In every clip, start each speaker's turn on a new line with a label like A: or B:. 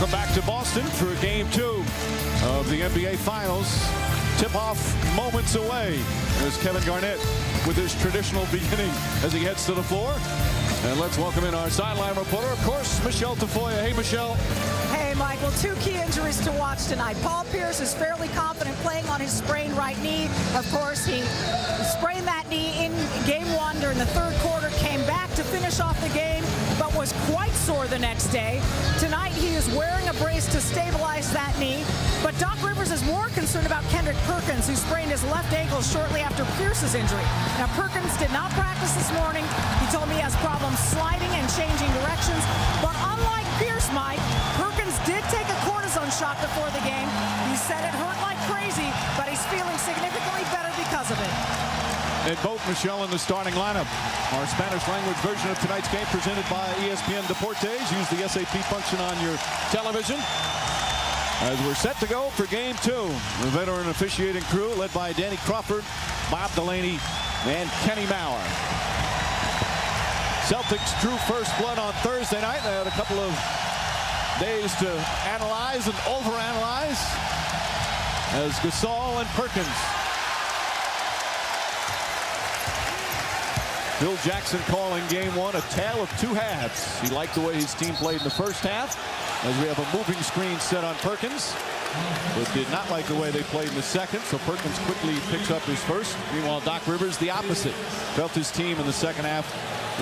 A: Welcome back to Boston for Game 2 of the NBA Finals. Tip-off moments away as Kevin Garnett with his traditional beginning as he heads to the floor. And let's welcome in our sideline reporter, of course, Michelle Tafoya. Hey, Michelle.
B: Hey, Michael. 2 key injuries to watch tonight. Paul Pierce is fairly confident playing on his sprained right knee. Of course, he sprained that knee in Game 1 during the third quarter, came back to finish off the game, but was quite sore the next day. Tonight, he is wearing a brace to stabilize that knee. But Doc Rivers is more concerned about Kendrick Perkins, who sprained his left ankle shortly after Pierce's injury. Now, Perkins did not practice this morning. He told me he has problems sliding and changing directions. But unlike Pierce, Mike, Perkins did take a cortisone shot before the game. He said it hurt like crazy, but he's feeling significantly better because of it.
A: And both Michelle in the starting lineup. Our Spanish language version of tonight's game presented by ESPN Deportes. Use the SAP function on your television. As we're set to go for Game 2, the veteran officiating crew led by Danny Crawford, Bob Delaney, and Kenny Maurer. Celtics drew first blood on Thursday night. They had a couple of days to analyze and overanalyze as Gasol and Perkins. Phil Jackson calling Game 1 a tale of 2 halves. He liked the way his team played in the first half, as we have a moving screen set on Perkins, but did not like the way they played in the second, so Perkins quickly picks up his first. Meanwhile, Doc Rivers, the opposite. Felt his team in the second half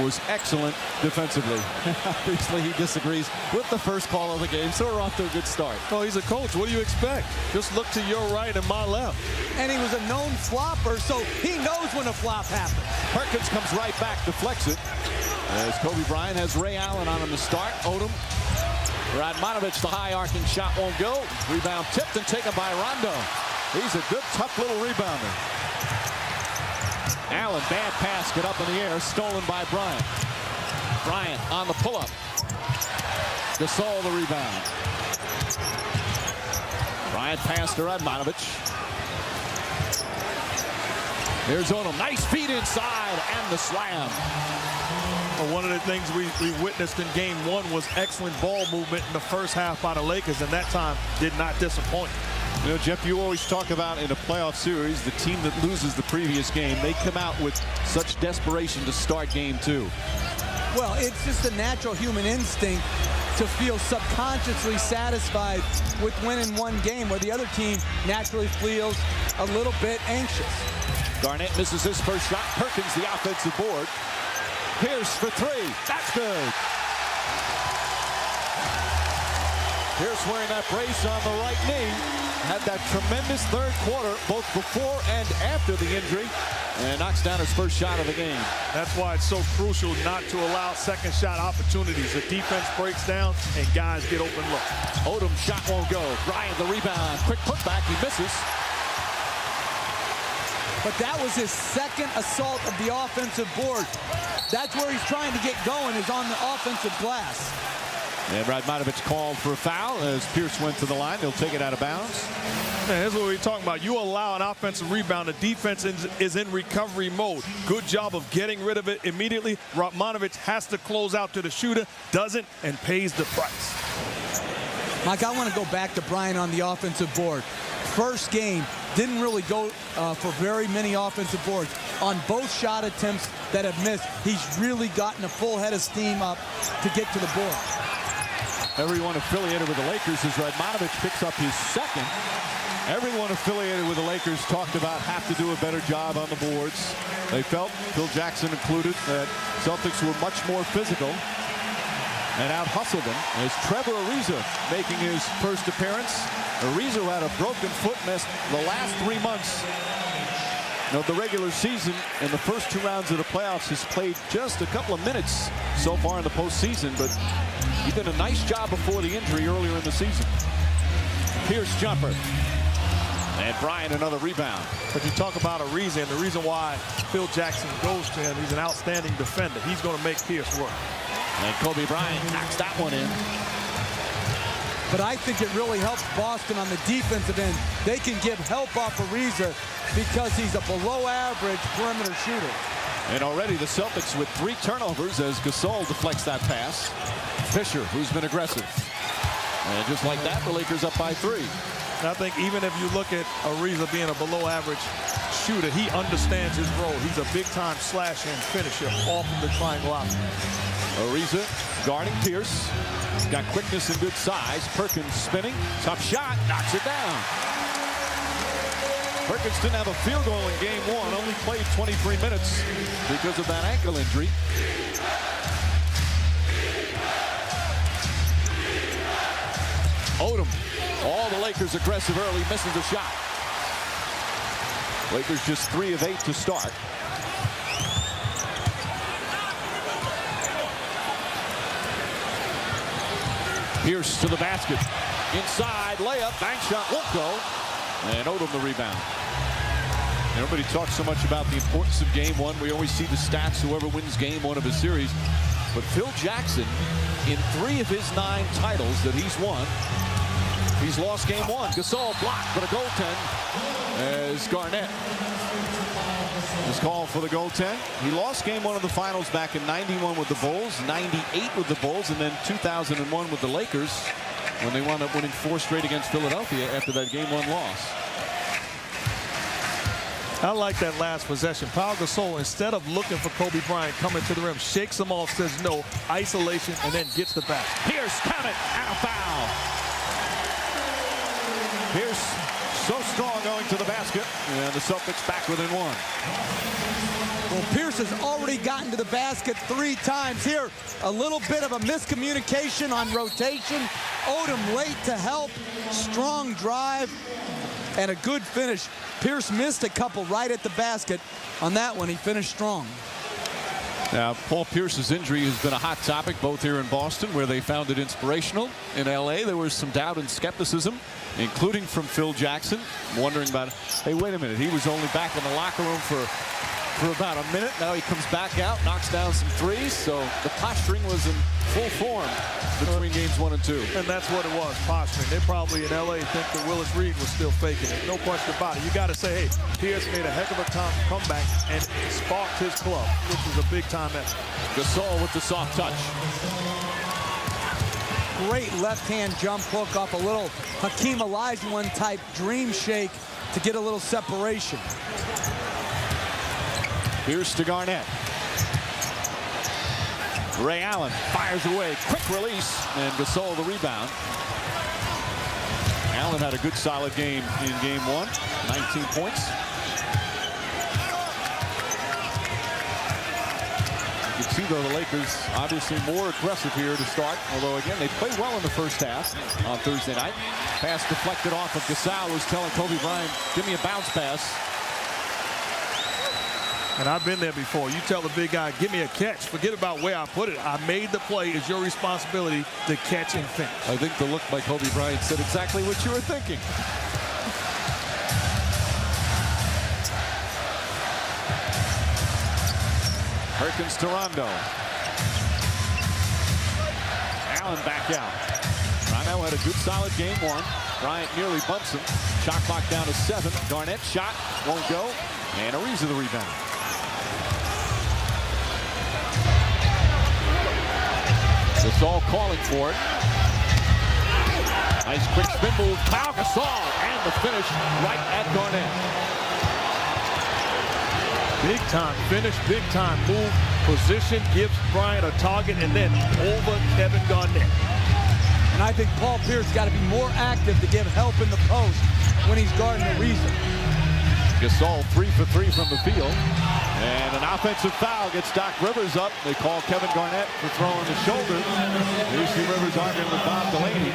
A: was excellent defensively.
C: Obviously, he disagrees with the first call of the game, so we're off to a good start.
D: Oh, he's a coach. What do you expect? Just look to your right and my left.
E: And he was a known flopper, so he knows when a flop happens.
A: Perkins comes right back, deflects it, as Kobe Bryant has Ray Allen on him to start. Odom. Radmanovic, the high arcing shot won't go. Rebound tipped and taken by Rondo. He's a good, tough little rebounder. Allen, bad pass, get up in the air, stolen by Bryant. Bryant on the pull-up. Gasol the rebound. Bryant pass to Radmanovic. Here's Odom, nice feed inside, and the slam.
D: Well, one of the things we witnessed in Game 1 was excellent ball movement in the first half by the Lakers, and that time did not disappoint.
A: You know, Jeff, you always talk about in a playoff series, the team that loses the previous game, they come out with such desperation to start Game 2.
E: Well, it's just a natural human instinct to feel subconsciously satisfied with winning one game, where the other team naturally feels a little bit anxious.
A: Garnett misses his first shot. Perkins, the offensive board. Pierce for 3. That's good. Pierce wearing that brace on the right knee. Had that tremendous third quarter, both before and after the injury, and knocks down his first shot of the game.
D: That's why it's so crucial not to allow second shot opportunities. The defense breaks down and guys get open look.
A: Odom shot won't go. Bryant the rebound. Quick putback. He misses.
E: But that was his second assault of the offensive board. That's where he's trying to get going, is on the offensive glass.
A: And Radmanovic called for a foul as Pierce went to the line. He'll take it out of bounds.
D: Man, here's what we're talking about. You allow an offensive rebound. The defense is in recovery mode. Good job of getting rid of it immediately. Radmanovic has to close out to the shooter, doesn't, and pays the price.
E: Mike, I want to go back to Bryant on the offensive board. First game, didn't really go for very many offensive boards. On both shot attempts that have missed, he's really gotten a full head of steam up to get to the board.
A: Everyone affiliated with the Lakers, as Radmanovic picks up his second. Everyone affiliated with the Lakers talked about have to do a better job on the boards. They felt, Phil Jackson included, that Celtics were much more physical and out-hustled them. As Trevor Ariza making his first appearance. Ariza, who had a broken foot, missed the last 3 months of the regular season. In the first 2 rounds of the playoffs, has played just a couple of minutes so far in the postseason, but he did a nice job before the injury earlier in the season. Pierce jumper. And Bryant another rebound.
D: But you talk about Ariza, and the reason why Phil Jackson goes to him, he's an outstanding defender. He's going to make Pierce work.
A: And Kobe Bryant knocks that one in.
E: But I think it really helps Boston on the defensive end. They can give help off Ariza because he's a below-average perimeter shooter.
A: And already the Celtics with 3 turnovers as Gasol deflects that pass. Fisher, who's been aggressive. And just like that, the Lakers up by 3.
D: And I think even if you look at Ariza being a below-average shooter, he understands his role. He's a big-time slasher and finisher off of the triangle out.
A: Ariza guarding Pierce. He's got quickness and good size. Perkins spinning. Tough shot. Knocks it down. Perkins didn't have a field goal in game 1. Only played 23 minutes because of that ankle injury. Odom. All the Lakers aggressive early. Misses a shot. Lakers just 3 of 8 to start. Pierce to the basket. Inside layup. Bank shot won't go. And Odom the rebound. Everybody talks so much about the importance of game 1. We always see the stats, whoever wins game 1 of a series. But Phil Jackson, in 3 of his 9 titles that he's won, he's lost game 1. Gasol blocked, but a goaltend as Garnett is called for the goaltend. He lost game 1 of the finals back in 91 with the Bulls, 98 with the Bulls, and then 2001 with the Lakers when they wound up winning 4 straight against Philadelphia after that game 1 loss.
D: I like that last possession. Pau Gasol, instead of looking for Kobe Bryant coming to the rim, shakes him off, says no, isolation, and then gets the back.
A: Pierce, count it, and a foul. Pierce so strong going to the basket, and the Celtics back within 1.
E: Well, Pierce has already gotten to the basket 3 times here. A little bit of a miscommunication on rotation. Odom late to help. Strong drive and a good finish. Pierce missed a couple right at the basket. On that one, he finished strong.
A: Now, Paul Pierce's injury has been a hot topic both here in Boston, where they found it inspirational. In LA, there was some doubt and skepticism, including from Phil Jackson, wondering about, hey, wait a minute, he was only back in the locker room for about a minute. Now he comes back out, knocks down some threes, so the posturing was in full form between games 1 and 2.
D: And that's what it was, posturing. They probably in LA think that Willis Reed was still faking it. No question about it. You got to say, hey, Pierce made a heck of a comeback and sparked his club, which was a big-time effort.
A: Gasol with the soft touch.
E: Great left-hand jump hook off a little Hakeem Olajuwon type dream shake to get a little separation.
A: Pierce to Garnett. Ray Allen fires away. Quick release. And Gasol the rebound. Allen had a good solid game in game 1. 19 points. You can see, though, the Lakers obviously more aggressive here to start. Although, again, they played well in the first half on Thursday night. Pass deflected off of Gasol, who's telling Kobe Bryant, give me a bounce pass.
D: And I've been there before. You tell the big guy, give me a catch. Forget about where I put it. I made the play. It's your responsibility to catch and finish.
A: I think the look by Kobe Bryant said exactly what you were thinking. Perkins to Rondo. Allen back out. Rondo had a good solid game 1. Bryant nearly bumps him. Shot clock down to 7. Garnett shot won't go. And Ariza the rebound. Gasol calling for it. Nice quick spin move. Pau Gasol, and the finish right at Garnett.
D: Big time finish, big time move. Position gives Bryant a target, and then over Kevin Garnett.
E: And I think Paul Pierce got to be more active to give help in the post when he's guarding Ariza.
A: Gasol 3 for 3 from the field. And an offensive foul gets Doc Rivers up. They call Kevin Garnett for throwing the shoulder. You see Rivers arguing with Bob Delaney.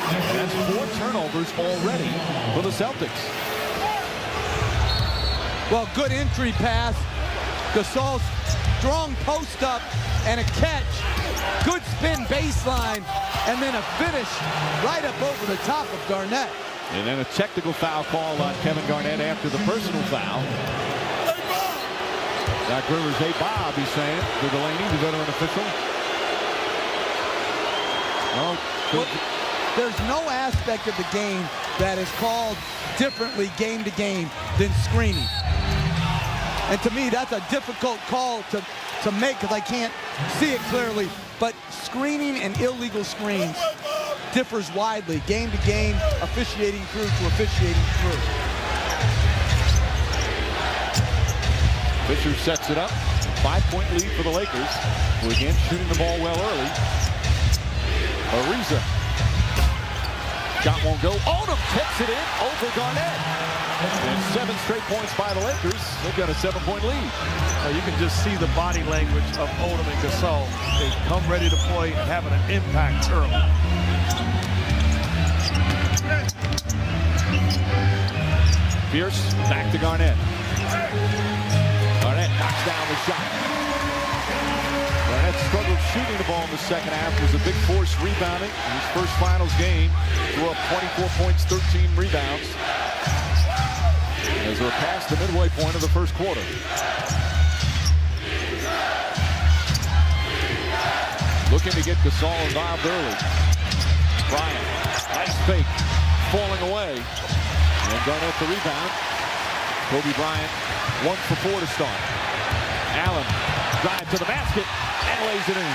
A: And that's 4 turnovers already for the Celtics.
E: Well, good entry pass. Gasol's strong post up and a catch. Good spin baseline. And then a finish right up over the top of Garnett.
A: And then a technical foul call on Kevin Garnett after the personal foul. Doc Rivers, hey Bob, he's saying to Delaney, the veteran official.
E: Well, there's no aspect of the game that is called differently game to game than screening. And to me, that's a difficult call to make because I can't see it clearly. But screening and illegal screens differs widely, game to game, officiating crew to officiating crew.
A: Fisher sets it up. 5-point lead for the Lakers, who again shooting the ball well early. Ariza. Shot won't go. Odom tips it in over Garnett. And 7 straight points by the Lakers. They've got a 7-point lead.
D: You can just see the body language of Odom and Gasol. They come ready to play and having an impact early.
A: Pierce back to Garnett. Garnett knocks down the shot. Garnett struggled shooting the ball in the second half. Was a big force rebounding. His first finals game, threw up 24 points, 13 rebounds. As we're past the midway point of the first quarter. Looking to get Gasol involved early. Bryant, nice fake, falling away. And Garnett the rebound. Kobe Bryant, 1 for 4 to start. Allen, drive to the basket, and lays it in.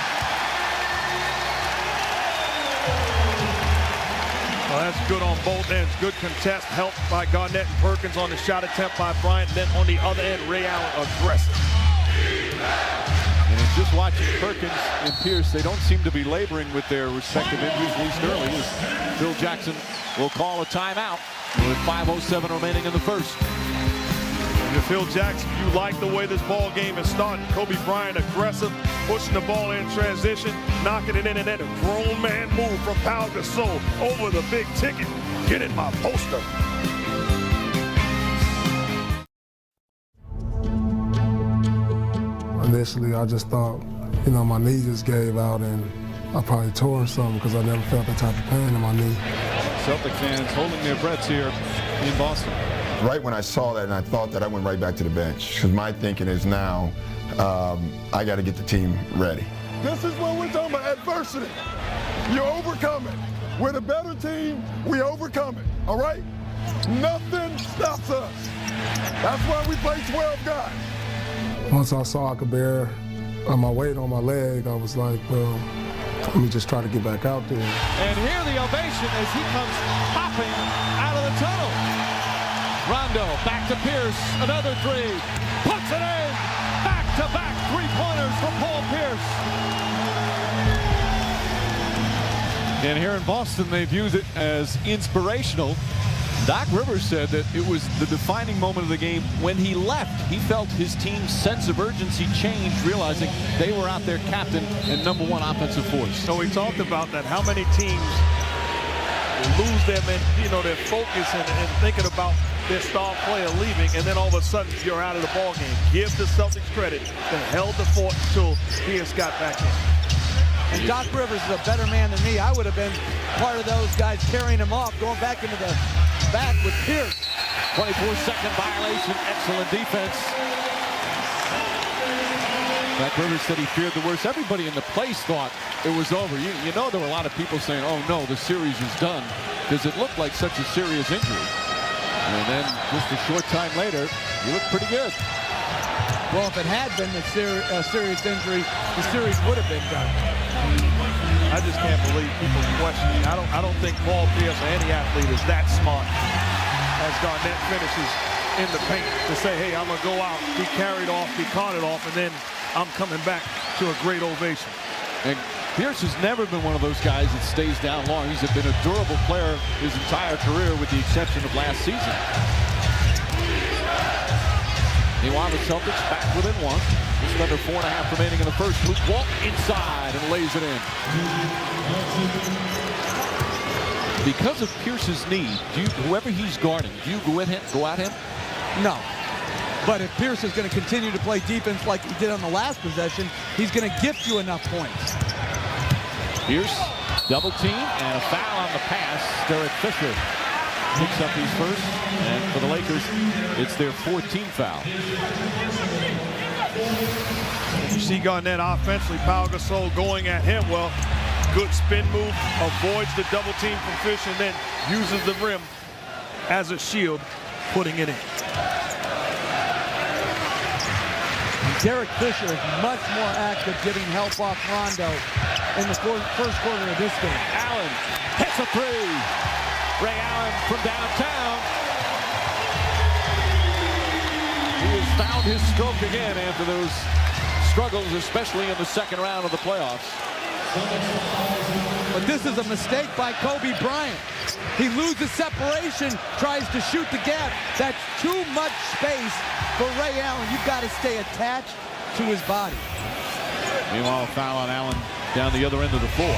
D: Well, that's good on both ends. Good contest, helped by Garnett and Perkins on the shot attempt by Bryant. Then on the other end, Ray Allen aggressive.
A: And in just watching Perkins and Pierce, they don't seem to be laboring with their respective injuries, at least early, as Phil Jackson will call a timeout with 5:07 remaining in the first.
D: And if Phil Jackson, you like the way this ball game is starting. Kobe Bryant aggressive, pushing the ball in transition, knocking it in, and then a grown man move from Pau Gasol over the big ticket. Get in my poster.
F: Initially, I just thought, my knee just gave out and I probably tore something because I never felt that type of pain in my knee.
A: Celtic fans holding their breaths here in Boston.
G: Right when I saw that and I thought that, I went right back to the bench because my thinking is now I got to get the team ready.
H: This is what we're talking about, adversity. You overcome it. We're the better team, we overcome it, all right? Nothing stops us. That's why we play 12 guys.
F: Once I saw I could bear my weight on my leg, I was like, well, let me just try to get back out there.
A: And hear the ovation as he comes hopping out of the tunnel. Rondo back to Pierce, another three, puts it in, back-to-back three-pointers for Paul Pierce. And here in Boston, they viewed it as inspirational. Doc Rivers said that it was the defining moment of the game when he left. He felt his team's sense of urgency changed, realizing they were out there captain and #1 offensive force.
D: So we talked about that, how many teams lose their focus and thinking about their star player leaving, and then all of a sudden you're out of the ball game. Give the Celtics credit. They held the fort until Pierce got back in.
E: And Doc Rivers is a better man than me. I would have been part of those guys carrying him off, going back into the back with Pierce.
A: 24-second violation, excellent defense. Doc Rivers said he feared the worst. Everybody in the place thought it was over. You know there were a lot of people saying, oh no, the series is done, because it looked like such a serious injury. And then just a short time later, he looked pretty good.
E: Well, if it had been a serious injury, the series would have been done.
D: I just can't believe people question. I don't think Paul Pierce or any athlete is that smart as Garnett finishes in the paint to say, hey, I'm going to go out, be carried off, be carted off, and then I'm coming back to a great ovation.
A: And Pierce has never been one of those guys that stays down long. He's been a durable player his entire career with the exception of last season. Meanwhile, the Celtics back within 1. Just under 4.5 remaining in the first. Luke Walton inside and lays it in. Because of Pierce's knee, whoever he's guarding, do you go at him?
E: No. But if Pierce is going to continue to play defense like he did on the last possession, he's going to gift you enough points.
A: Pierce, double team, and a foul on the pass. Derek Fisher picks up his first, and for the Lakers, it's their 14th foul.
D: You see Garnett offensively, Pau Gasol going at him. Well, good spin move, avoids the double team from Fisher, and then uses the rim as a shield, putting it in.
E: Derek Fisher is much more active getting help off Rondo in the first quarter of this game.
A: Allen hits a three. Ray Allen from downtown. He has found his stroke again after those struggles, especially in the second round of the playoffs.
E: But this is a mistake by Kobe Bryant. He loses separation, tries to shoot the gap. That's too much space for Ray Allen. You've got to stay attached to his body.
A: Meanwhile, foul on Allen down the other end of the floor.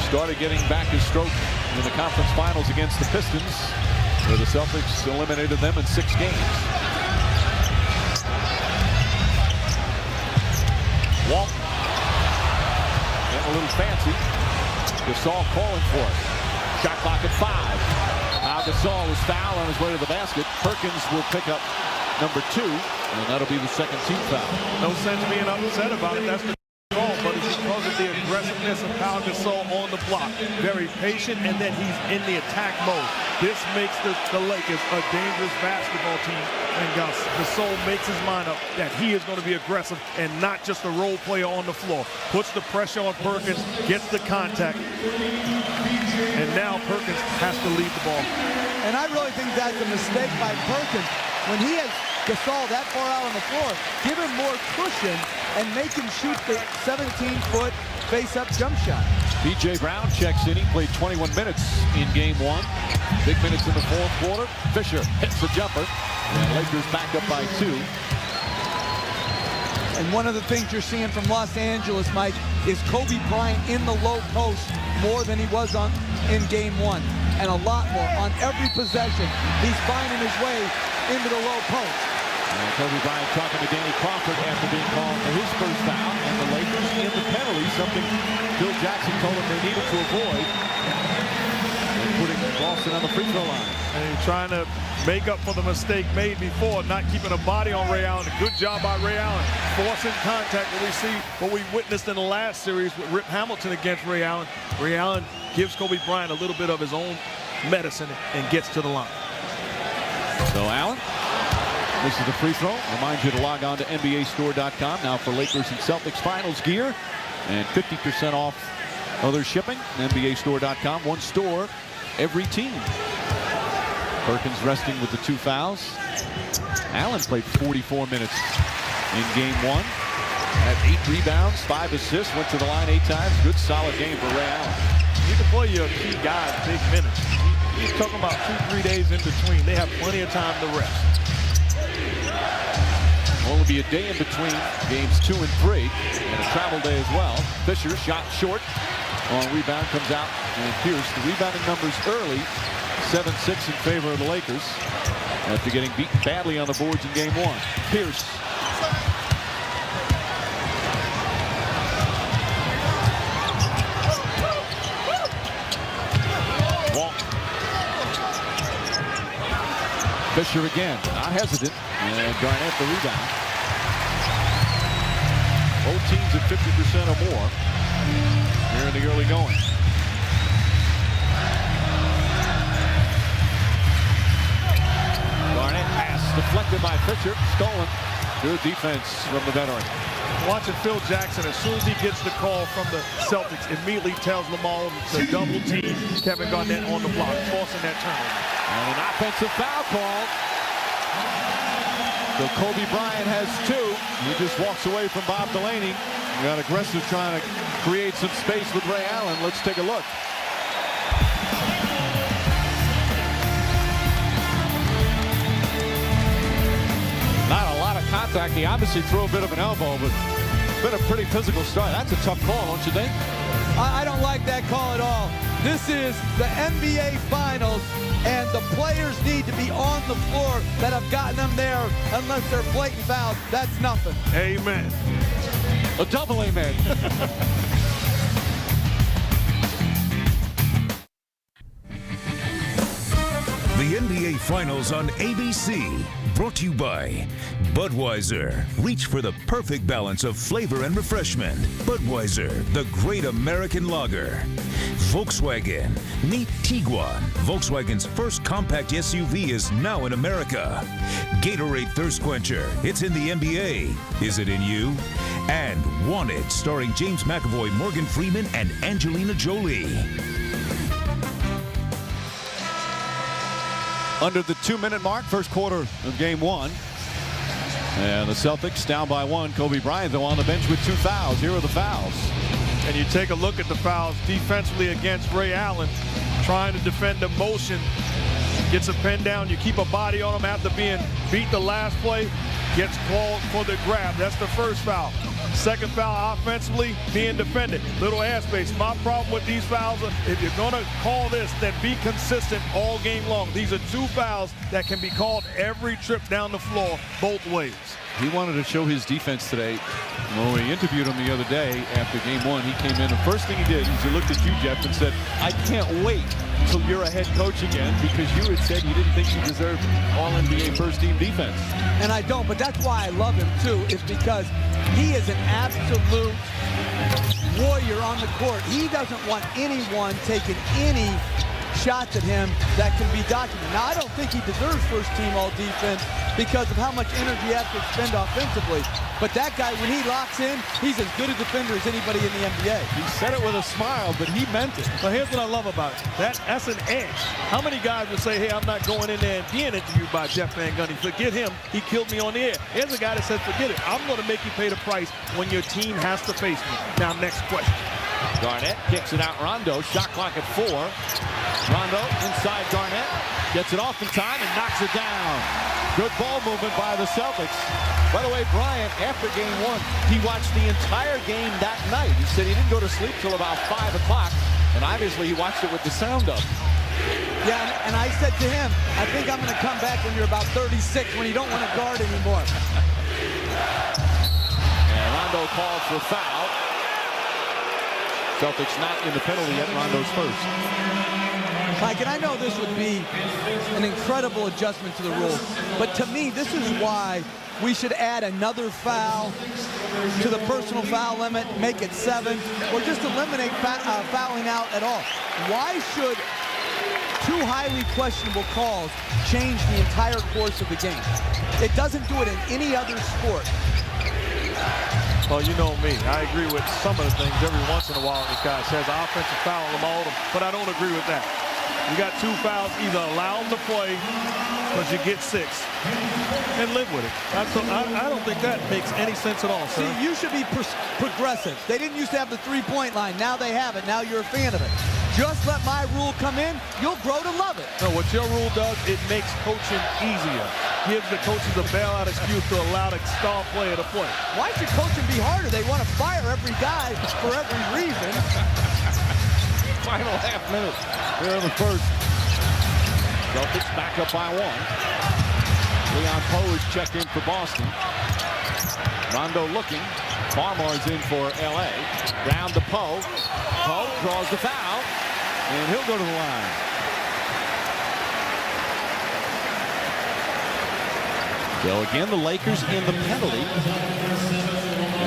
A: Started getting back his stroke in the conference finals against the Pistons, where the Celtics eliminated them in 6 games. Walton getting a little fancy. Gasol calling for it. Shot clock at 5. Now Gasol was fouled on his way to the basket. Perkins will pick up number 2, and that'll be the second team foul.
D: No sense being upset about it. That's the call, but it's because of the aggressiveness of Pau Gasol on the block. Very patient, and then he's in the attack mode. This makes the Lakers a dangerous basketball team, and Gasol makes his mind up that he is going to be aggressive and not just a role player on the floor. Puts the pressure on Perkins, gets the contact, and now Perkins has to lead the ball.
E: And I really think that's a mistake by Perkins. When he has Gasol that far out on the floor, give him more cushion and make him shoot the 17-foot face-up jump shot.
A: B.J. Brown checks in. He played 21 minutes in Game 1. Big minutes in the fourth quarter. Fisher hits the jumper. And Lakers back up by 2.
E: And one of the things you're seeing from Los Angeles, Mike, is Kobe Bryant in the low post more than he was in Game 1. And a lot more. On every possession, he's finding his way into the low post.
A: And Kobe Bryant talking to Danny Crawford after being called for his first foul. And the Lakers in the penalty, something Phil Jackson told them they needed to avoid. And putting Boston on the free throw line.
D: And trying to make up for the mistake made before, not keeping a body on Ray Allen. A good job by Ray Allen. Forcing contact, what we witnessed in the last series with Rip Hamilton against Ray Allen. Ray Allen gives Kobe Bryant a little bit of his own medicine and gets to the line.
A: So Allen, this is the free throw. Remind you to log on to NBAstore.com now for Lakers and Celtics finals gear and 50% off other shipping. NBAstore.com, one store, every team. Perkins resting with the 2 fouls. Allen played 44 minutes in Game 1. Had 8 rebounds, 5 assists, went to the line 8 times. Good solid game for Ray Allen.
D: You can play your key guy big minutes. He's talking about 2-3 days in between. They have plenty of time to rest.
A: Only be a day in between games 2 and 3, and a travel day as well. Fisher shot short on rebound, comes out, and Pierce. The rebounding numbers early, 7-6 in favor of the Lakers after getting beaten badly on the boards in Game 1. Pierce. Fisher again, not hesitant, and Garnett the rebound. Both teams at 50% or more here in the early going. Garnett pass deflected by Fisher, stolen. Good defense from the veteran.
D: Watching Phil Jackson, as soon as he gets the call from the Celtics, immediately tells Lamar to double team Kevin Garnett on the block, forcing that turnover.
A: And an offensive foul call. So Kobe Bryant has 2. He just walks away from Bob Delaney. Got aggressive trying to create some space with Ray Allen. Let's take a look. Not a lot of contact. He obviously threw a bit of an elbow, but it's been a pretty physical start. That's a tough call, don't you think?
E: I don't like that call at all. This is the NBA Finals, and the players need to be on the floor that have gotten them there unless they're blatant fouls. That's nothing.
D: Amen.
A: A double amen.
I: The NBA Finals on ABC. Brought to you by Budweiser. Reach for the perfect balance of flavor and refreshment. Budweiser, the great American lager. Volkswagen. Meet Tiguan. Volkswagen's first compact SUV is now in America. Gatorade Thirst Quencher. It's in the NBA. Is it in you? And Wanted, starring James McAvoy, Morgan Freeman, and Angelina Jolie.
A: Under the 2-minute mark, first quarter of game one. And the Celtics down by one. Kobe Bryant, though, on the bench with 2 fouls. Here are the fouls.
D: And you take a look at the fouls defensively against Ray Allen, trying to defend the motion. Gets a pin down. You keep a body on him after being beat the last play. Gets called for the grab. That's the first foul. Second foul offensively, being defended. Little airspace. My problem with these fouls are, if you're going to call this, then be consistent all game long. These are 2 fouls that can be called every trip down the floor, both ways.
A: He wanted to show his defense today. When we interviewed him the other day after game one, he came in. The first thing he did is he looked at you, Jeff, and said, I can't wait until you're a head coach again, because you had said you didn't think you deserved all-NBA first-team defense.
E: And I don't, but that's why I love him, too, is because he is an absolute warrior on the court. He doesn't want anyone taking any shots at him that can be documented. Now, I don't think he deserves first-team all-defense because of how much energy he has to expend offensively. But that guy, when he locks in, he's as good a defender as anybody in the NBA.
A: He said it with a smile, but he meant it.
D: But here's what I love about it. That's an edge. How many guys would say, hey, I'm not going in there and being interviewed by Jeff Van Gundy. Forget him. He killed me on the air. Here's a guy that says, forget it. I'm going to make you pay the price when your team has to face me. Now, next question.
A: Garnett kicks it out. Rondo, shot clock at 4. Rondo inside Garnett. Gets it off in time and knocks it down. Good ball movement by the Celtics. By the way, Bryant, after game one, he watched the entire game that night. He said he didn't go to sleep till about 5 o'clock, and obviously he watched it with the sound up.
E: Yeah, and I said to him, I think I'm going to come back when you're about 36, when you don't want to guard anymore.
A: And Rondo called for foul. Celtics not in the penalty yet. Rondo's first.
E: Mike, and I know this would be an incredible adjustment to the rule, but to me, this is why we should add another foul to the personal foul limit, make it 7, or just eliminate fouling out at all. Why should 2 highly questionable calls change the entire course of the game? It doesn't do it in any other sport.
D: Well, you know me. I agree with some of the things every once in a while this guy says. Offensive foul, them all, but I don't agree with that. You got 2 fouls, either allow them to play because you get 6 and live with it. I don't think that makes any sense at all, sir.
E: See, you should be progressive. They didn't used to have the 3-point line. Now they have it. Now you're a fan of it. Just let my rule come in. You'll grow to love it.
D: No, what your rule does, it makes coaching easier. Gives the coaches a bailout excuse to allow the star player to play.
E: Why should coaching be harder? They want to fire every guy for every reason.
A: Final half minute here in the first. Celtics back up by 1. Leon Poe is checked in for Boston. Rondo looking. Farmar's in for L.A. Down to Poe. Poe draws the foul, and he'll go to the line. So again, the Lakers in the penalty.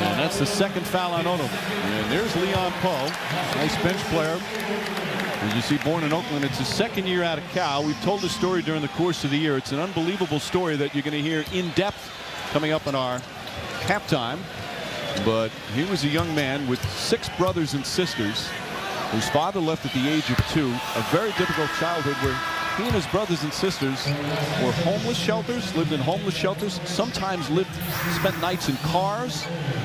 A: And that's the second foul on Odom. And there's Leon Poe, nice bench player. As you see, born in Oakland, it's his 2nd year out of Cal. We've told this story during the course of the year. It's an unbelievable story that you're going to hear in depth coming up in our halftime. But he was a young man with 6 brothers and sisters whose father left at the age of 2. A very difficult childhood where he and his brothers and sisters were homeless shelters, lived in homeless shelters, sometimes spent nights in cars,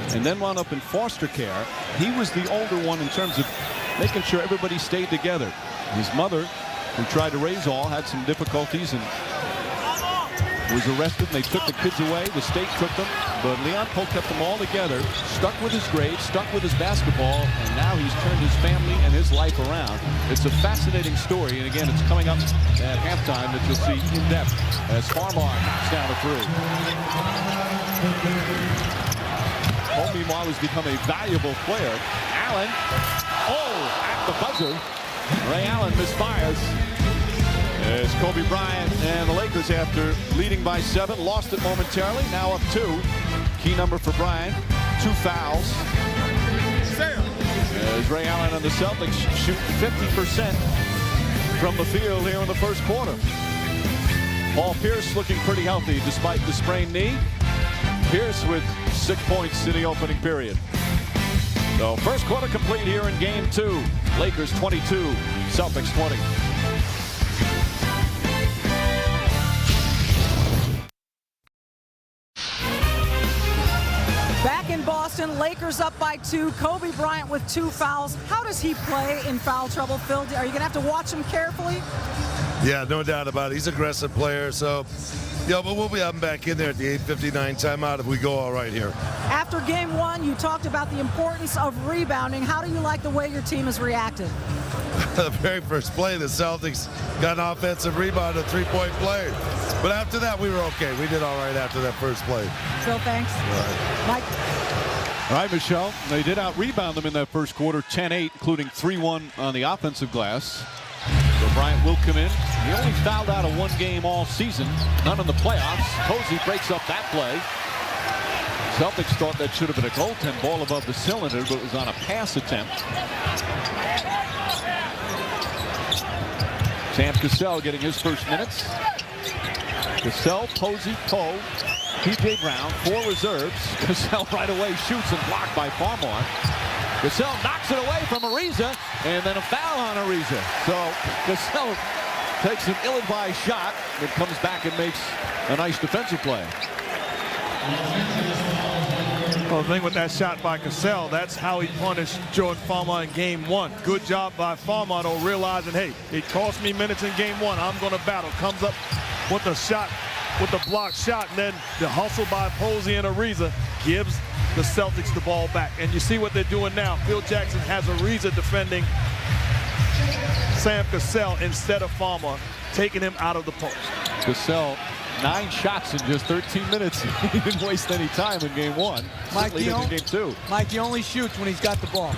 A: and then wound up in foster care. He was the older one in terms of making sure everybody stayed together. His mother, who tried to raise all, had some difficulties and was arrested, and they took the kids away. The state took them, but Leon Poe kept them all together, stuck with his grades, stuck with his basketball, and now he's turned his family and his life around. It's a fascinating story, and again, it's coming up at halftime that you'll see in depth as Farmar knocks down a 3. Poe, meanwhile, has become a valuable player. Allen, at the buzzer. Ray Allen misfires. As Kobe Bryant and the Lakers, after leading by 7, lost it momentarily. Now up 2. Key number for Bryant. 2 fouls. As as Ray Allen and the Celtics shoot 50% from the field here in the first quarter. Paul Pierce looking pretty healthy despite the sprained knee. Pierce with 6 points in the opening period. So first quarter complete here in game 2. Lakers 22, Celtics 20.
B: Back in Boston, Lakers up by 2. Kobe Bryant with 2 fouls. How does he play in foul trouble, Phil? Are you going to have to watch him carefully?
J: Yeah, no doubt about it. He's an aggressive player, so yeah, but we'll be having back in there at the 8:59 timeout if we go all right here.
B: After game 1, you talked about the importance of rebounding. How do you like the way your team has reacted?
J: The very first play, the Celtics got an offensive rebound, a three-point play. But after that, we were okay. We did all right after that first play.
B: Phil, thanks. Mike?
A: All right, Michelle. They did out-rebound them in that first quarter, 10-8, including 3-1 on the offensive glass. So Bryant will come in. He only fouled out of 1 game all season, none in the playoffs. Posey breaks up that play. Celtics thought that should have been a goaltend ball above the cylinder, but it was on a pass attempt. Sam Cassell getting his first minutes. Cassell, Posey, Poe, P.J. Brown, 4 reserves. Cassell right away shoots and blocked by Farmar. Cassell knocks it away from Ariza, and then a foul on Ariza. So Cassell takes an ill-advised shot, and comes back and makes a nice defensive play.
D: Well, the thing with that shot by Cassell, that's how he punished Jordan Farmar in game 1. Good job by Farmar, though, realizing, hey, it cost me minutes in game 1. I'm going to battle. Comes up with the shot, with the blocked shot, and then the hustle by Posey and Ariza gives the Celtics the ball back. And you see what they're doing now. Phil Jackson has Ariza defending Sam Cassell instead of Farmar, taking him out of the post.
A: Cassell, 9 shots in just 13 minutes. He didn't waste any time in game 1.
E: Mike,
A: in game 2.
E: Mike, he only shoots when he's got the ball.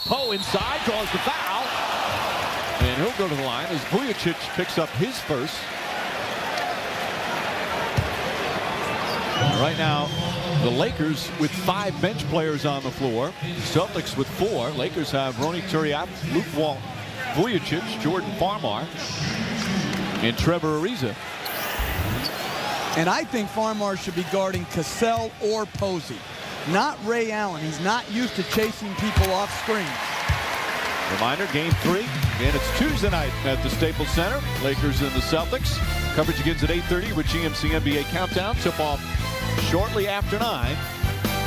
A: Poe inside, draws the foul. And he'll go to the line as Vujacic picks up his first. Right now, the Lakers with 5 bench players on the floor. Celtics with 4. Lakers have Ronny Turiaf, Luke Walton, Vujacic, Jordan Farmar, and Trevor Ariza.
E: And I think Farmar should be guarding Cassell or Posey, not Ray Allen. He's not used to chasing people off screens.
A: Reminder, game 3, and it's Tuesday night at the Staples Center. Lakers and the Celtics. Coverage begins at 8:30 with GMC NBA Countdown. Tip off shortly after 9.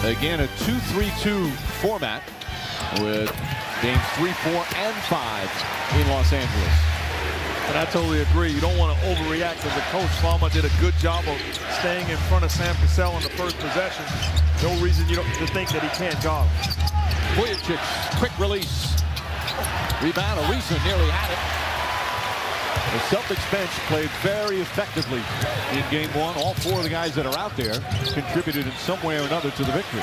A: Again, a 2-3-2 format with games 3, 4, and 5 in Los Angeles.
D: And I totally agree. You don't want to overreact as a coach. Farmar did a good job of staying in front of Sam Cassell on the first possession. No reason to think that he can't guard.
A: Vujacic, quick release. Rebound, Ariza nearly had it. The Celtics bench played very effectively in game 1. All 4 of the guys that are out there contributed in some way or another to the victory.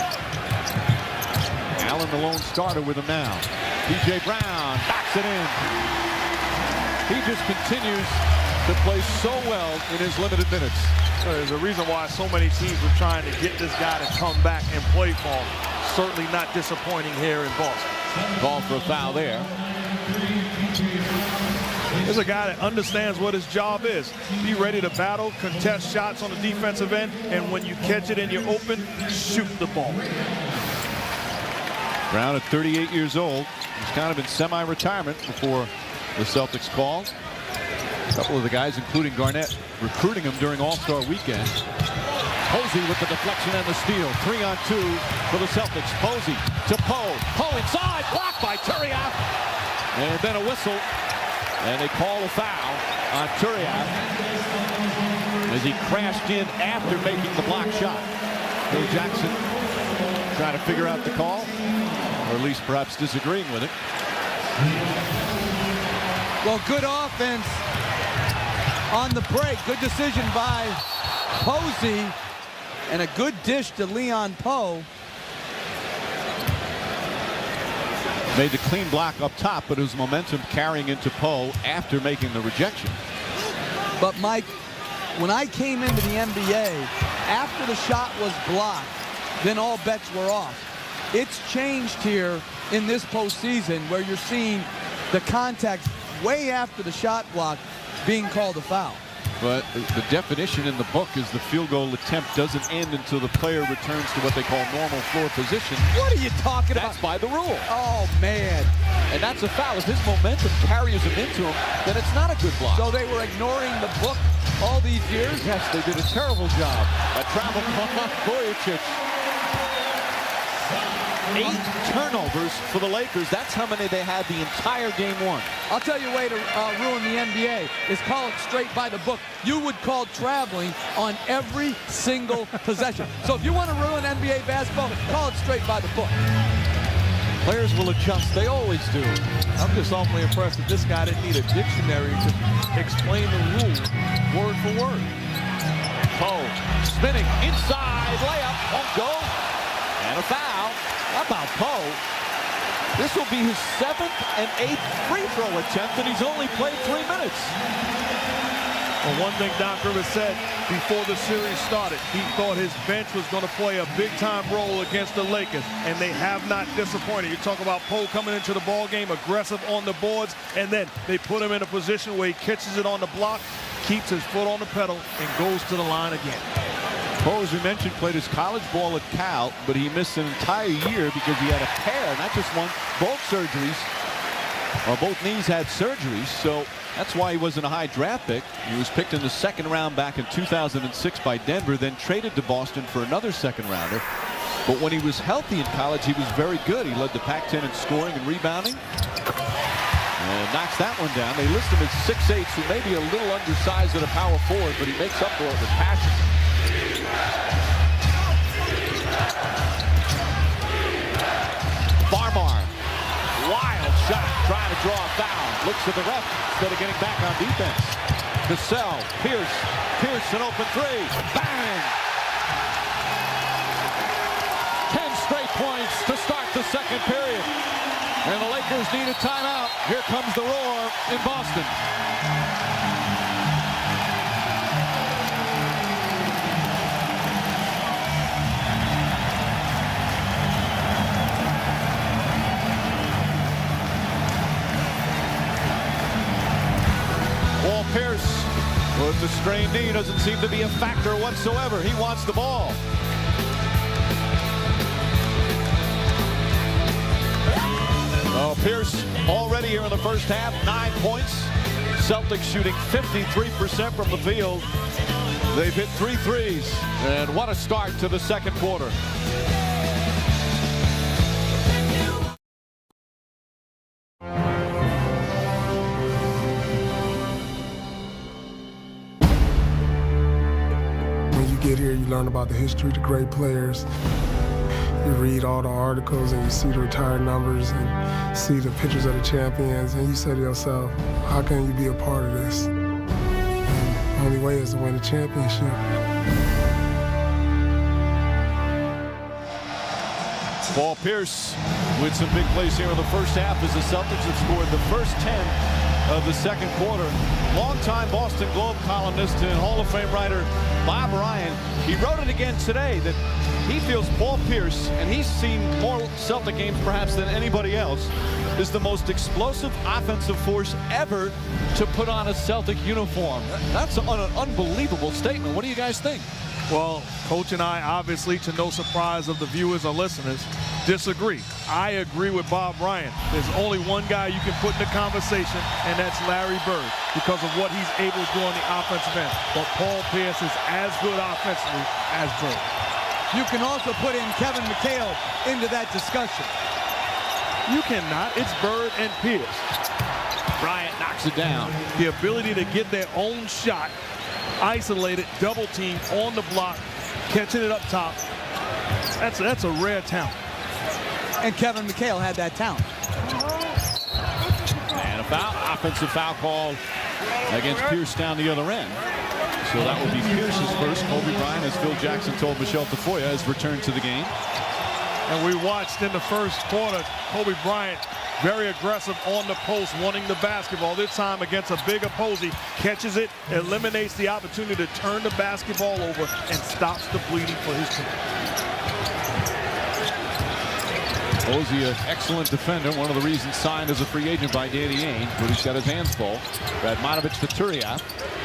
A: Allen, the lone starter, with him now. P.J. Brown backs it in. He just continues to play so well in his limited minutes.
D: There's a reason why so many teams were trying to get this guy to come back and play for him. Certainly not disappointing here in Boston.
A: Call for a foul there.
D: There's a guy that understands what his job is. Be ready to battle, contest shots on the defensive end, and when you catch it and you're open, shoot the ball.
A: Brown at 38 years old. He's kind of in semi-retirement before the Celtics called. A couple of the guys, including Garnett, recruiting him during All-Star Weekend. Posey with the deflection and the steal. 3-on-2 for the Celtics. Posey to Poe. Poe inside, blocked by Turiaf. And then a whistle. And they call a foul on Turiaf as he crashed in after making the block shot. Phil Jackson trying to figure out the call, or at least perhaps disagreeing with it.
E: Well, good offense on the break. Good decision by Posey, and a good dish to Leon Poe.
A: Made the clean block up top, but his momentum carrying into Poe after making the rejection.
E: But Mike, when I came into the NBA, after the shot was blocked, then all bets were off. It's changed here in this postseason where you're seeing the contact way after the shot block being called a foul.
A: But the definition in the book is the field goal attempt doesn't end until the player returns to what they call normal floor position.
E: What are you talking about?
A: That's by the rule.
E: Oh, man.
A: And that's a foul. If his momentum carries him into him, then it's not a good block.
E: So they were ignoring the book all these years?
A: Yes, they did a terrible job. A travel call, Bojacic. 8 turnovers for the Lakers. That's how many they had the entire game one.
E: I'll tell you a way to ruin the NBA is call it straight by the book. You would call traveling on every single possession. So if you want to ruin NBA basketball, call it straight by the book.
A: Players will adjust. They always do.
D: I'm just awfully impressed that this guy didn't need a dictionary to explain the rule word for word.
A: Poe spinning inside layup. Won't go. And a foul. How about Poe? This will be his 7th and 8th free throw attempt, and he's only played 3 minutes.
D: Well, one thing Doc Rivers said before the series started, he thought his bench was going to play a big-time role against the Lakers, and they have not disappointed. You talk about Poe coming into the ball game, aggressive on the boards, and then they put him in a position where he catches it on the block, keeps his foot on the pedal, and goes to the line again.
A: Poe, as we mentioned, played his college ball at Cal, but he missed an entire year because he had a pair, not just one, both surgeries. Or both knees had surgeries, so that's why he wasn't a high draft pick. He was picked in the 2nd round back in 2006 by Denver, then traded to Boston for another 2nd rounder. But when he was healthy in college, he was very good. He led the Pac-10 in scoring and rebounding. And knocks that one down. They list him as 6'8", so maybe a little undersized at a power forward, but he makes up for it with passion. Barmar, wild shot, trying to draw a foul. Looks to the ref instead of getting back on defense. Cassell, Pierce an open 3. Bang! 10 straight points to start the 2nd period. And the Lakers need a timeout. Here comes the roar in Boston. Pierce with the strained knee doesn't seem to be a factor whatsoever. He wants the ball. Oh, Pierce already here in the first half, 9 points. Celtics shooting 53% from the field. They've hit 3 threes. And what a start to the 2nd quarter.
F: Get here, you learn about the history, the great players. You read all the articles and you see the retired numbers and see the pictures of the champions, and you say to yourself, how can you be a part of this? And the only way is to win a championship.
A: Paul Pierce with some big plays here in the first half as the Celtics have scored the first 10 of the 2nd quarter. Longtime Boston Globe columnist and Hall of Fame writer Bob Ryan, he wrote it again today that he feels Paul Pierce, and he's seen more Celtic games perhaps than anybody else, is the most explosive offensive force ever to put on a Celtic uniform. That's an unbelievable statement. What do you guys think?
D: Well, Coach and I, obviously, to no surprise of the viewers or listeners, disagree. I agree with Bob Ryan. There's only one guy you can put in the conversation, and that's Larry Bird, because of what he's able to do on the offensive end. But Paul Pierce is as good offensively as Bird.
E: You can also put in Kevin McHale into that discussion.
D: You cannot. It's Bird and Pierce.
A: Bryant knocks it down.
D: The ability to get their own shot, isolated, double team on the block, catching it up top. That's a rare talent.
E: And Kevin McHale had that talent.
A: And a foul, offensive foul call against Pierce down the other end. So that will be Pierce's first. Kobe Bryant, as Phil Jackson told Michelle Tafoya, has returned to the game.
D: And we watched in the first quarter, Kobe Bryant very aggressive on the post, wanting the basketball. This time against a big opposing, catches it, eliminates the opportunity to turn the basketball over, and stops the bleeding for his team.
A: Posey, an excellent defender, one of the reasons signed as a free agent by Danny Ainge, but he's got his hands full. Radmanovich to Turiaf.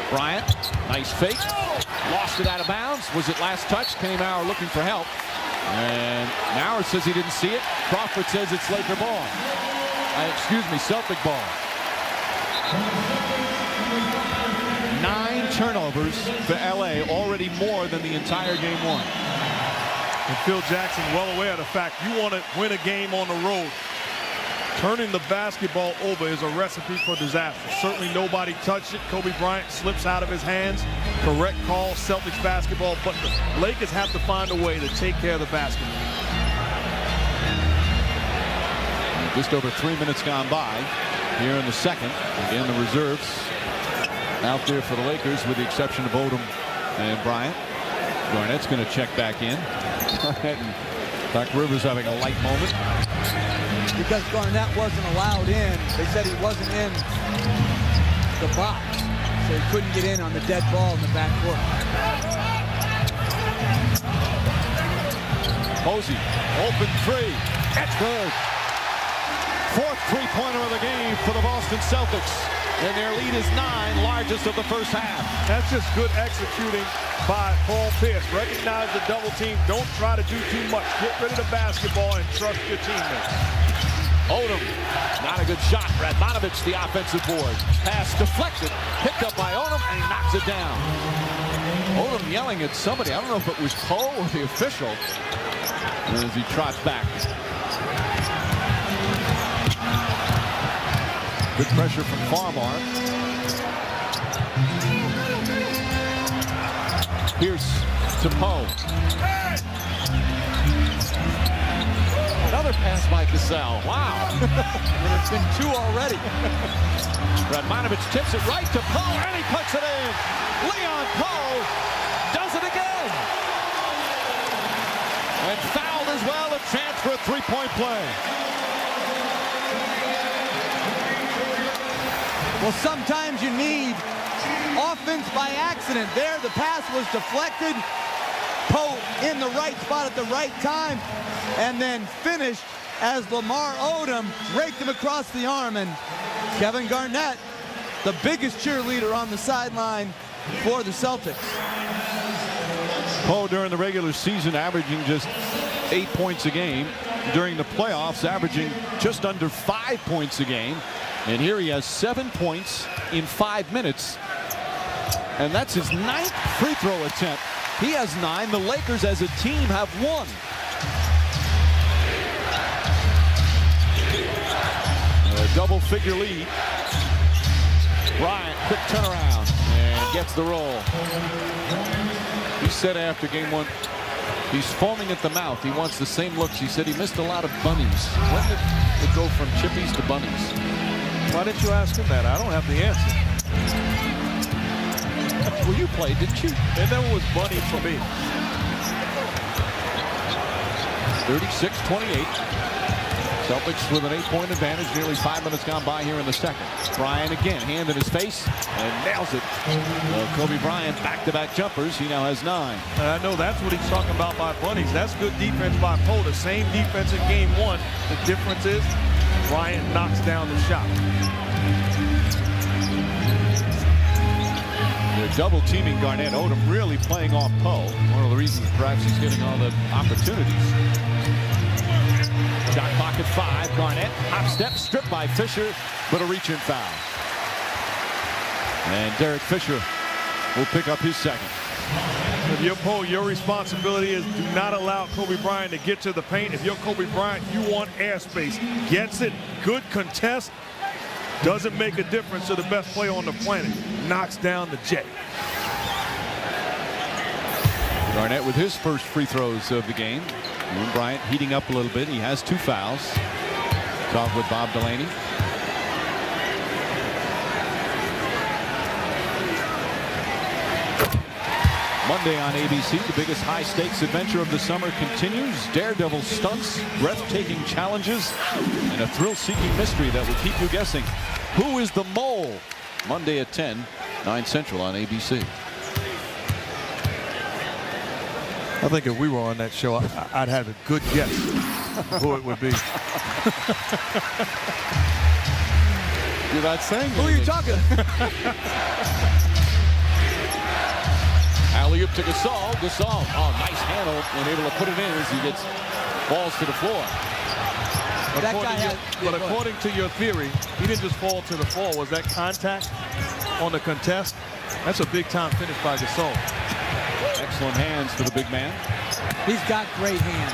A: Bryant, nice fake. Lost it out of bounds. Was it last touch? Kenny Maurer looking for help. And Maurer says he didn't see it. Crawford says it's Laker ball. Excuse me, Celtic ball. 9 turnovers for LA, already more than the entire game one.
D: And Phil Jackson well aware of the fact you want to win a game on the road. Turning the basketball over is a recipe for disaster. Certainly nobody touched it. Kobe Bryant slips out of his hands. Correct call, Celtics basketball, but the Lakers have to find a way to take care of the basketball.
A: Just over 3 minutes gone by here in the second. Again, the reserves out there for the Lakers with the exception of Odom and Bryant. Garnett's going to check back in. Doc Rivers having a light moment.
E: Because Garnett wasn't allowed in, they said he wasn't in the box, so he couldn't get in on the dead ball in the backcourt.
A: Posey, open three. That's good. 4th three-pointer of the game for the Boston Celtics. And their lead is 9, largest of the first half.
D: That's just good executing by Paul Pierce. Recognize the double team. Don't try to do too much. Get rid of the basketball and trust your teammates.
A: Odom, not a good shot. Radmanovich, the offensive board. Pass deflected, picked up by Odom, and he knocks it down. Odom yelling at somebody. I don't know if it was Poe or the official as he trots back. Good pressure from Farmar. Pierce to Poe. Another pass by Cassell. Wow.
E: And it's been 2 already.
A: Radmanovich tips it right to Poe, and he puts it in. Leon Poe does it again. And fouled as well, a chance for a 3-point play.
E: Well, sometimes you need offense by accident. There, the pass was deflected. Poe in the right spot at the right time, and then finished as Lamar Odom raked him across the arm. And Kevin Garnett, the biggest cheerleader on the sideline for the Celtics.
A: Poe during the regular season averaging just 8 points a game. During the playoffs, averaging just under 5 points a game. And here he has 7 points in 5 minutes. And that's his 9th free throw attempt. He has 9. The Lakers as a team have 1. A double-figure lead. Bryant, quick turnaround, and gets the roll. He said after game 1, he's foaming at the mouth. He wants the same looks. He said he missed a lot of bunnies. When did it go from chippies to bunnies?
D: Why didn't you ask him that? I don't have the answer.
A: Well, you played, didn't you?
D: It never was bunny for me.
A: 36-28. Celtics with an 8-point advantage. Nearly 5 minutes gone by here in the second. Bryant again, hand in his face, and nails it. Kobe Bryant, back-to-back jumpers. He now has 9.
D: And I know that's what he's talking about by bunnies. That's good defense by Poe. The same defense in game 1. The difference is Bryant knocks down the shot.
A: They're double teaming Garnett. Odom really playing off Poe. One of the reasons perhaps he's getting all the opportunities. Shot clock at 5. Garnett, hop step, stripped by Fisher, but a reach-in foul. And Derek Fisher will pick up his second.
D: If you're Poe, your responsibility is do not allow Kobe Bryant to get to the paint. If you're Kobe Bryant, you want airspace. Gets it, good contest. Doesn't make a difference to the best player on the planet. Knocks down the J.
A: Garnett with his first free throws of the game. And Bryant heating up a little bit. He has 2 fouls. Talk with Bob Delaney. Monday on ABC, the biggest high-stakes adventure of the summer continues. Daredevil stunts, breathtaking challenges, and a thrill-seeking mystery that will keep you guessing. Who is the mole? Monday at 10, 9 Central on ABC.
D: I think if we were on that show, I'd have a good guess. who it would be.
C: You're not saying
E: Who are you talking?
A: Alley-oop to Gasol. Gasol, oh, nice handle and able to put it in as he gets balls to the floor.
D: According to your theory, he didn't just fall to the floor. Was that contact on the contest? That's a big-time finish by Gasol.
A: Excellent hands for the big man.
E: He's got great hands.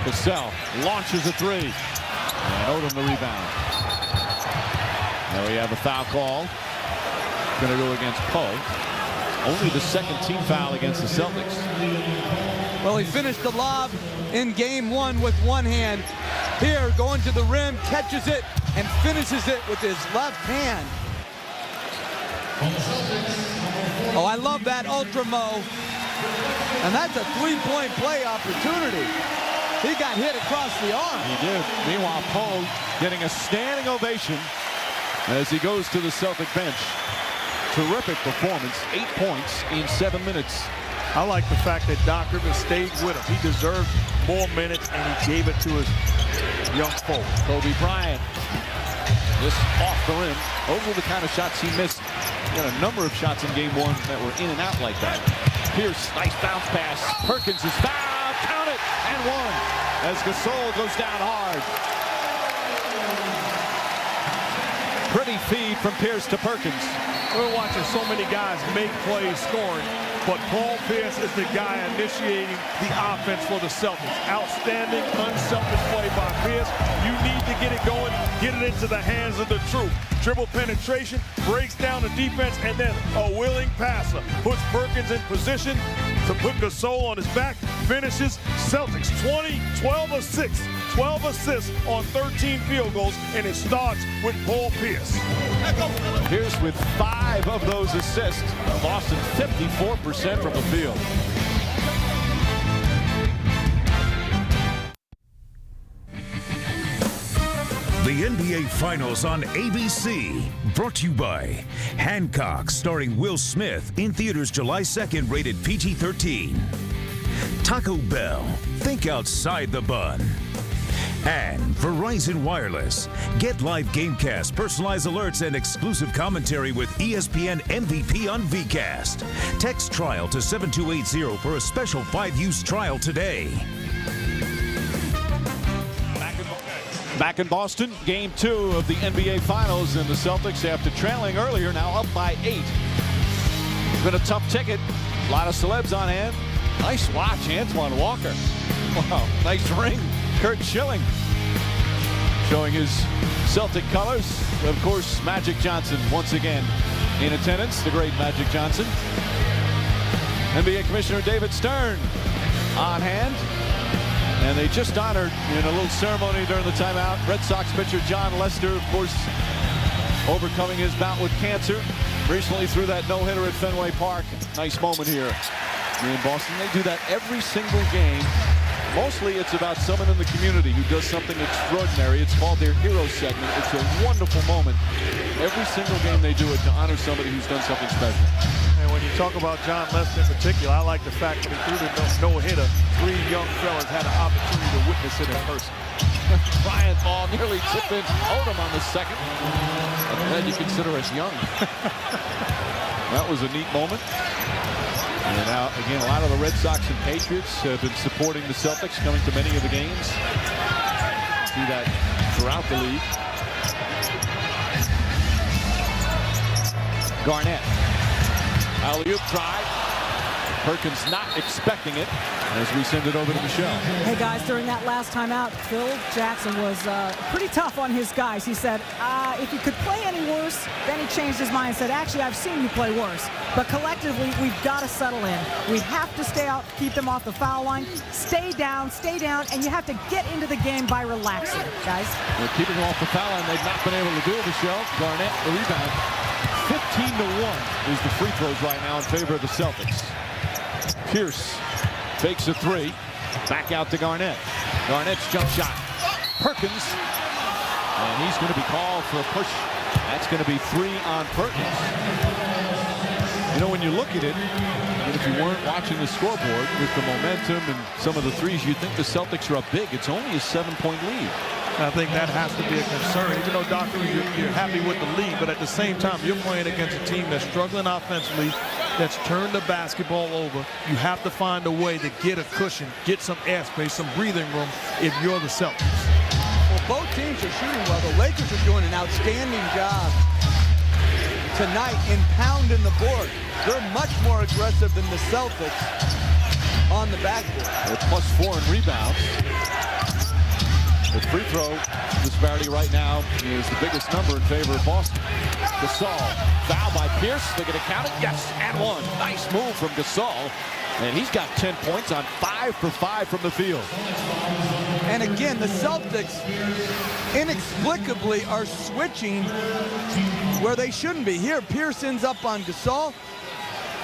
A: Gasol launches a three. And Odom the rebound. Now we have a foul call. Going to go against Poe. Only the second team foul against the Celtics.
E: Well, he finished the lob in game one with one hand. Here, going to the rim, catches it, and finishes it with his left hand. Oh, I love that Ultra Mo. And that's a three-point play opportunity. He got hit across the arm.
A: He did. Meanwhile, Poe getting a standing ovation as he goes to the Celtic bench. Terrific performance. 8 points in 7 minutes.
D: I like the fact that Doc Rivers stayed with him. He deserved more minutes, and he gave it to his young forward.
A: Kobe Bryant. This off the rim. Those were the kind of shots he missed. He had a number of shots in game one that were in and out like that. Pierce, nice bounce pass. Perkins is fouled. Count it. And one. As Gasol goes down hard. Pretty feed from Pierce to Perkins.
D: We're watching so many guys make plays scoring, but Paul Pierce is the guy initiating the offense for the Celtics. Outstanding, unselfish play by Pierce. You need to get it going, get it into the hands of the truth. Dribble penetration, breaks down the defense, and then a willing passer. Puts Perkins in position to put Gasol on his back, finishes. Celtics 20, 12 assists. 12 assists on 13 field goals, and it starts with Paul Pierce.
A: Pierce with 5 of those assists. Boston 54% from the field.
I: The NBA Finals on ABC. Brought to you by Hancock, starring Will Smith. In theaters July 2nd, rated PG-13. Taco Bell. Think outside the bun. And Verizon Wireless. Get live Gamecast, personalized alerts, and exclusive commentary with ESPN MVP on VCast. Text trial to 7280 for a special 5-use trial today.
A: Back in Boston, game 2 of the NBA Finals, and the Celtics, after trailing earlier, now up by 8. It's been a tough ticket. A lot of celebs on hand. Nice watch, Antoine Walker. Wow, nice ring. Kurt Schilling showing his Celtic colors. Of course, Magic Johnson once again in attendance, the great Magic Johnson. NBA Commissioner David Stern on hand. And they just honored in a little ceremony during the timeout Red Sox pitcher John Lester, of course, overcoming his bout with cancer. Recently threw that no-hitter at Fenway Park. Nice moment here in Boston. They do that every single game. Mostly it's about someone in the community who does something extraordinary. It's called their hero segment. It's a wonderful moment. Every single game they do it to honor somebody who's done something special.
D: And when you talk about John Lester in particular, I like the fact that he threw the no-hitter. 3 young fellas had an opportunity to witness it in person.
A: Bryant ball nearly tipped in. Odom on the second. And then you consider us young. That was a neat moment. And now, again, a lot of the Red Sox and Patriots have been supporting the Celtics, coming to many of the games. See that throughout the league. Garnett. Alley-oop try. Perkins not expecting it as we send it over to Michelle.
B: Hey, guys, during that last timeout, Phil Jackson was pretty tough on his guys. He said, if you could play any worse, then he changed his mind and said, actually, I've seen you play worse. But collectively, we've got to settle in. We have to stay out, keep them off the foul line, stay down, and you have to get into the game by relaxing, guys.
A: They're keeping them off the foul line. They've not been able to do it, Michelle. Garnett, the rebound. 15-1 is the free throws right now in favor of the Celtics. Pierce fakes a 3. Back out to Garnett. Garnett's jump shot. Perkins. And he's going to be called for a push. That's going to be 3 on Perkins. You know, when you look at it, And if you weren't watching the scoreboard with the momentum and some of the threes, you'd think the Celtics are up big. It's only a 7-point lead.
D: I think that has to be a concern. Even though, Dr. You're happy with the lead, but at the same time, you're playing against a team that's struggling offensively, that's turned the basketball over. You have to find a way to get a cushion, get some airspace, some breathing room if you're the Celtics.
E: Well, both teams are shooting well. The Lakers are doing an outstanding job tonight in pounding the board. They're much more aggressive than the Celtics on the backboard.
A: They're +4 in rebounds. The free throw disparity right now is the biggest number in favor of Boston. Gasol, foul by Pierce. They're going to count it. Yes, and one. Nice move from Gasol. And he's got 10 points on 5 for 5 from the field.
E: And again, the Celtics inexplicably are switching where they shouldn't be. Here, Pierce ends up on Gasol.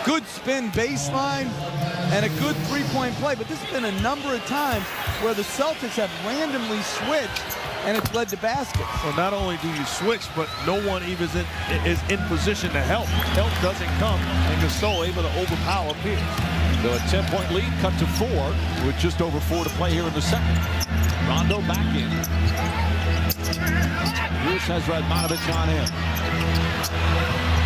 E: Good spin baseline and a good three-point play. But this has been a number of times where the Celtics have randomly switched and it's led to baskets.
D: Well, not only do you switch, but no one even is in position to help. Help doesn't come, and Gasol able to overpower Pierce.
A: So a 10-point lead cut to 4 with just over 4 to play here in the second. Rondo back in. Pierce has Radmanovic on him.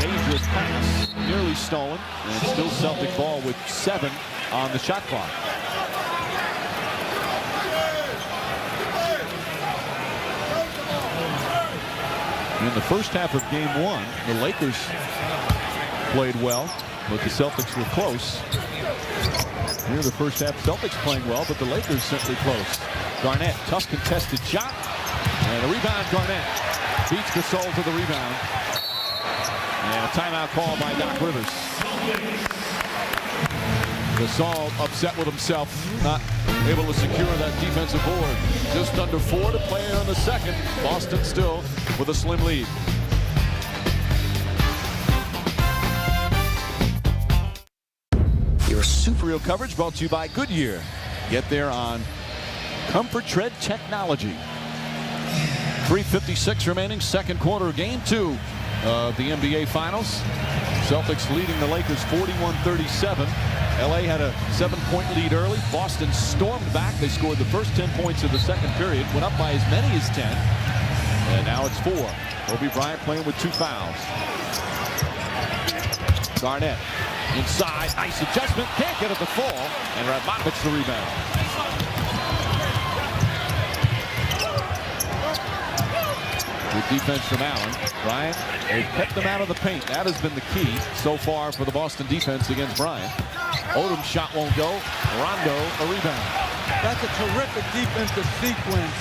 A: Dangerous pass, nearly stolen, and still Celtic ball with 7 on the shot clock. In the first half of game 1, the Lakers played well, but the Celtics were close. Here the first half, Celtics playing well, but the Lakers simply close. Garnett, tough contested shot, and a rebound. Garnett beats Gasol to the rebound. And a timeout call by Doc Rivers. Gasol upset with himself, not able to secure that defensive board. Just under 4 to play on the second. Boston still with a slim lead. Your Super Real coverage brought to you by Goodyear. Get there on Comfort Tread Technology. 3:56 remaining, second quarter, game 2 of the NBA Finals. Celtics leading the Lakers 41-37. LA had a 7-point lead early. Boston stormed back. They scored the first 10 points of the second period, went up by as many as 10. And now it's 4. Kobe Bryant playing with 2 fouls. Garnett inside, nice adjustment, can't get it to fall, and Radmanovic the rebound. Good defense from Allen. Bryant, they've kept them out of the paint. That has been the key so far for the Boston defense against Bryant. Odom's shot won't go. Rondo, a rebound.
E: That's a terrific defensive sequence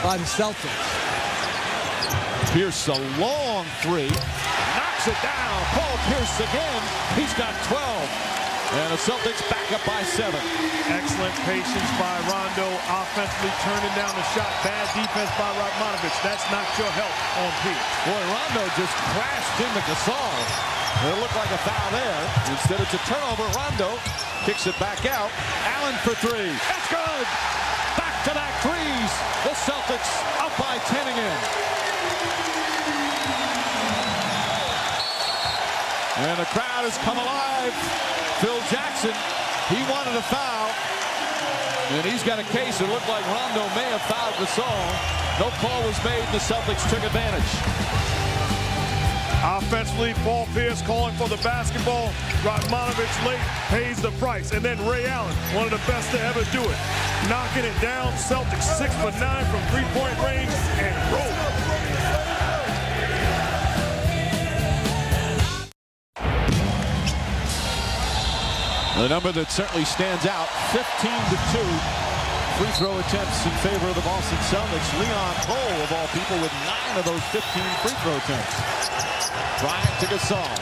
E: by the Celtics.
A: Pierce, a long 3. Knocks it down. Paul Pierce again. He's got 12. And the Celtics back up by 7.
D: Excellent patience by Rondo. Offensively turning down the shot. Bad defense by Radmanovic. That's not your help on Pierce.
A: Boy, Rondo just crashed into Gasol. It looked like a foul there. Instead, it's a turnover. Rondo kicks it back out. Allen for 3. That's good. Back-to-back threes. The Celtics up by 10 again. And the crowd has come alive. Phil Jackson, he wanted a foul. And he's got a case. It looked like Rondo may have fouled Gasol. No call was made. The Celtics took advantage.
D: Offensively, Paul Pierce calling for the basketball. Radmanovic late pays the price. And then Ray Allen, one of the best to ever do it. Knocking it down. Celtics 6 for 9 from three-point range and roll.
A: The number that certainly stands out, 15-2. Free throw attempts in favor of the Boston Celtics. Leon Cole, of all people, with 9 of those 15 free throw attempts. Bryant to Gasol.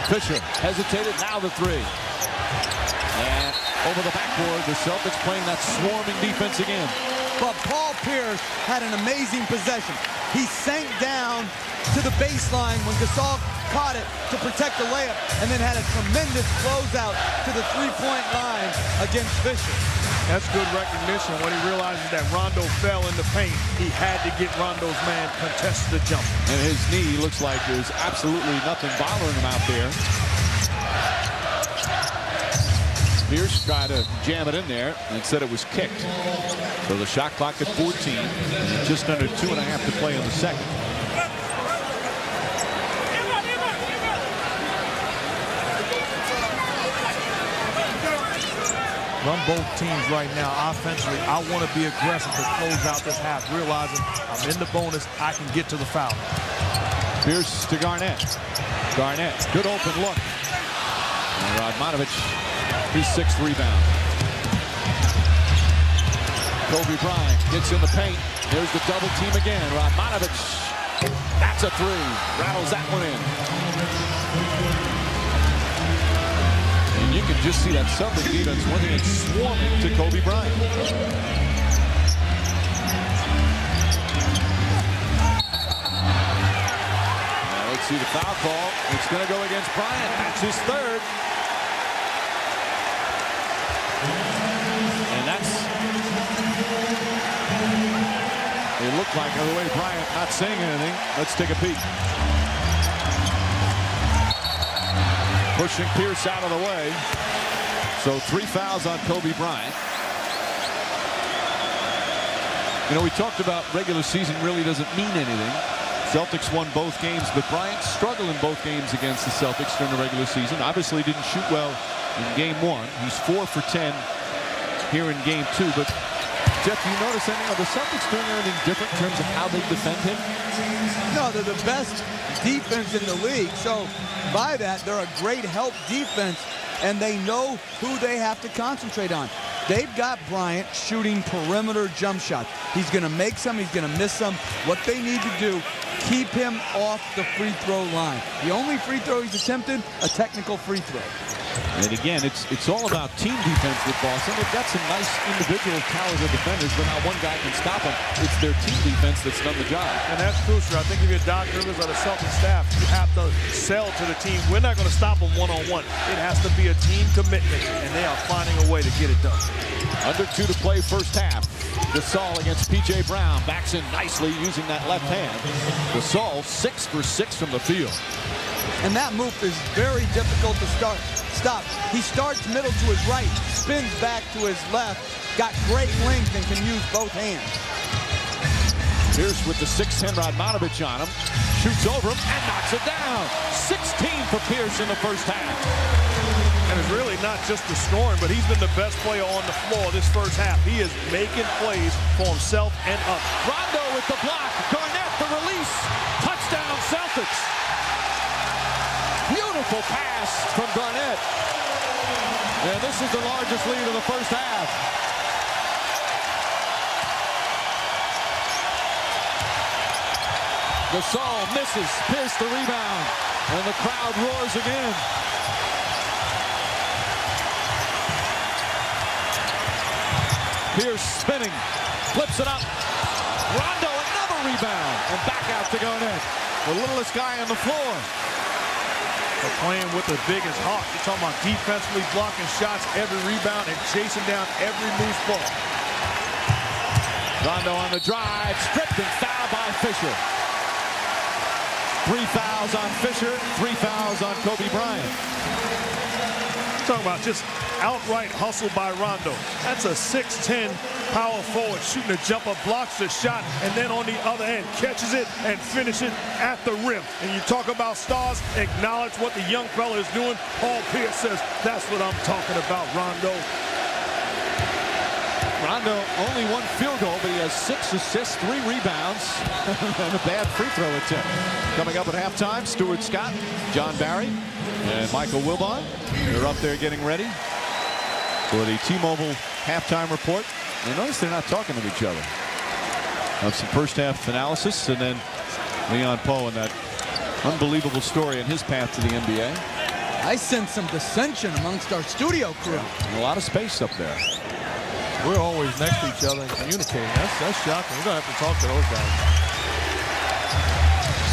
A: Fisher hesitated, now the 3. And over the backboard, the Celtics playing that swarming defense again.
E: But Paul Pierce had an amazing possession. He sank down to the baseline when Gasol caught it to protect the layup, and then had a tremendous closeout to the three-point line against Fisher.
D: That's good recognition when he realizes that Rondo fell in the paint. He had to get Rondo's man contest the jump.
A: And his knee looks like there's absolutely nothing bothering him out there. Pierce tried to jam it in there and said it was kicked. So the shot clock at 14. And just under 2.5 to play in the second.
D: Run both teams right now offensively. I want to be aggressive to close out this half, realizing I'm in the bonus. I can get to the foul.
A: Pierce to Garnett. Garnett, good open look. And Radmanovic, his 6th rebound. Kobe Bryant gets in the paint. There's the double team again. Radmanovic, that's a 3. Rattles that one in. And you can just see that Celtics defense winning and swarming to Kobe Bryant. Let's see the foul call. It's going to go against Bryant. That's his 3rd. And that's... It looked like, by the way, Bryant not saying anything. Let's take a peek. Pushing Pierce out of the way. So 3 fouls on Kobe Bryant. You know, we talked about regular season really doesn't mean anything. Celtics won both games, but Bryant struggled in both games against the Celtics during the regular season. Obviously didn't shoot well in game 1. He's 4 for 10 here in game 2. But Jeff, do you notice anything? Are the Celtics doing anything different in terms of how they defend him?
E: No, they're the best defense in the league. So by that, they're a great help defense, and they know who they have to concentrate on. They've got Bryant shooting perimeter jump shots. He's going to make some. He's going to miss some. What they need to do, keep him off the free throw line. The only free throw he's attempted, a technical free throw.
A: And again, it's all about team defense with Boston. They've got some nice individual talented defenders, but not one guy can stop them. It's their team defense that's done the job.
D: And that's crucial. I think if you're Doc Rivers or the Celtics staff, you have to sell to the team. We're not going to stop them one-on-one. It has to be a team commitment, and they are finding a way to get it done.
A: Under 2 to play first half. Gasol against P.J. Brown. Backs in nicely using that left hand. Gasol 6 for 6 from the field.
E: And that move is very difficult to stop. He starts middle to his right, spins back to his left, got great length and can use both hands.
A: Pierce with the 6'10" Radmanovic on him. Shoots over him and knocks it down. 16 for Pierce in the first half.
D: And it's really not just the scoring, but he's been the best player on the floor this first half. He is making plays for himself and others.
A: Rondo with the block. Garnett the release. Touchdown Celtics. Beautiful pass from Garnett. And this is the largest lead of the first half. Gasol misses. Pierce the rebound. And the crowd roars again. Pierce spinning. Flips it up. Rondo another rebound. And back out to Garnett. The littlest guy on the floor.
D: They're playing with the biggest heart. You're talking about defensively blocking shots, every rebound, and chasing down every loose ball.
A: Rondo on the drive, stripped and fouled by Fisher. 3 fouls on Fisher, 3 fouls on Kobe Bryant.
D: Talking about just outright hustle by Rondo. That's a 6'10" power forward shooting a jumper, blocks the shot, and then on the other end catches it and finishes at the rim. And you talk about stars, acknowledge what the young fella is doing. Paul Pierce says, that's what I'm talking about, Rondo.
A: Rondo only 1 field goal, but he has 6 assists, 3 rebounds, and a bad free throw attempt. Coming up at halftime, Stuart Scott, John Barry, and Michael Wilbon. They're up there getting ready for the T-Mobile halftime report. You notice they're not talking to each other. Have some first half analysis, and then Leon Poe and that unbelievable story in his path to the NBA.
E: I sense some dissension amongst our studio crew.
A: And a lot of space up there.
D: We're always next to each other and communicating. That's shocking. We're going to have to talk to those guys.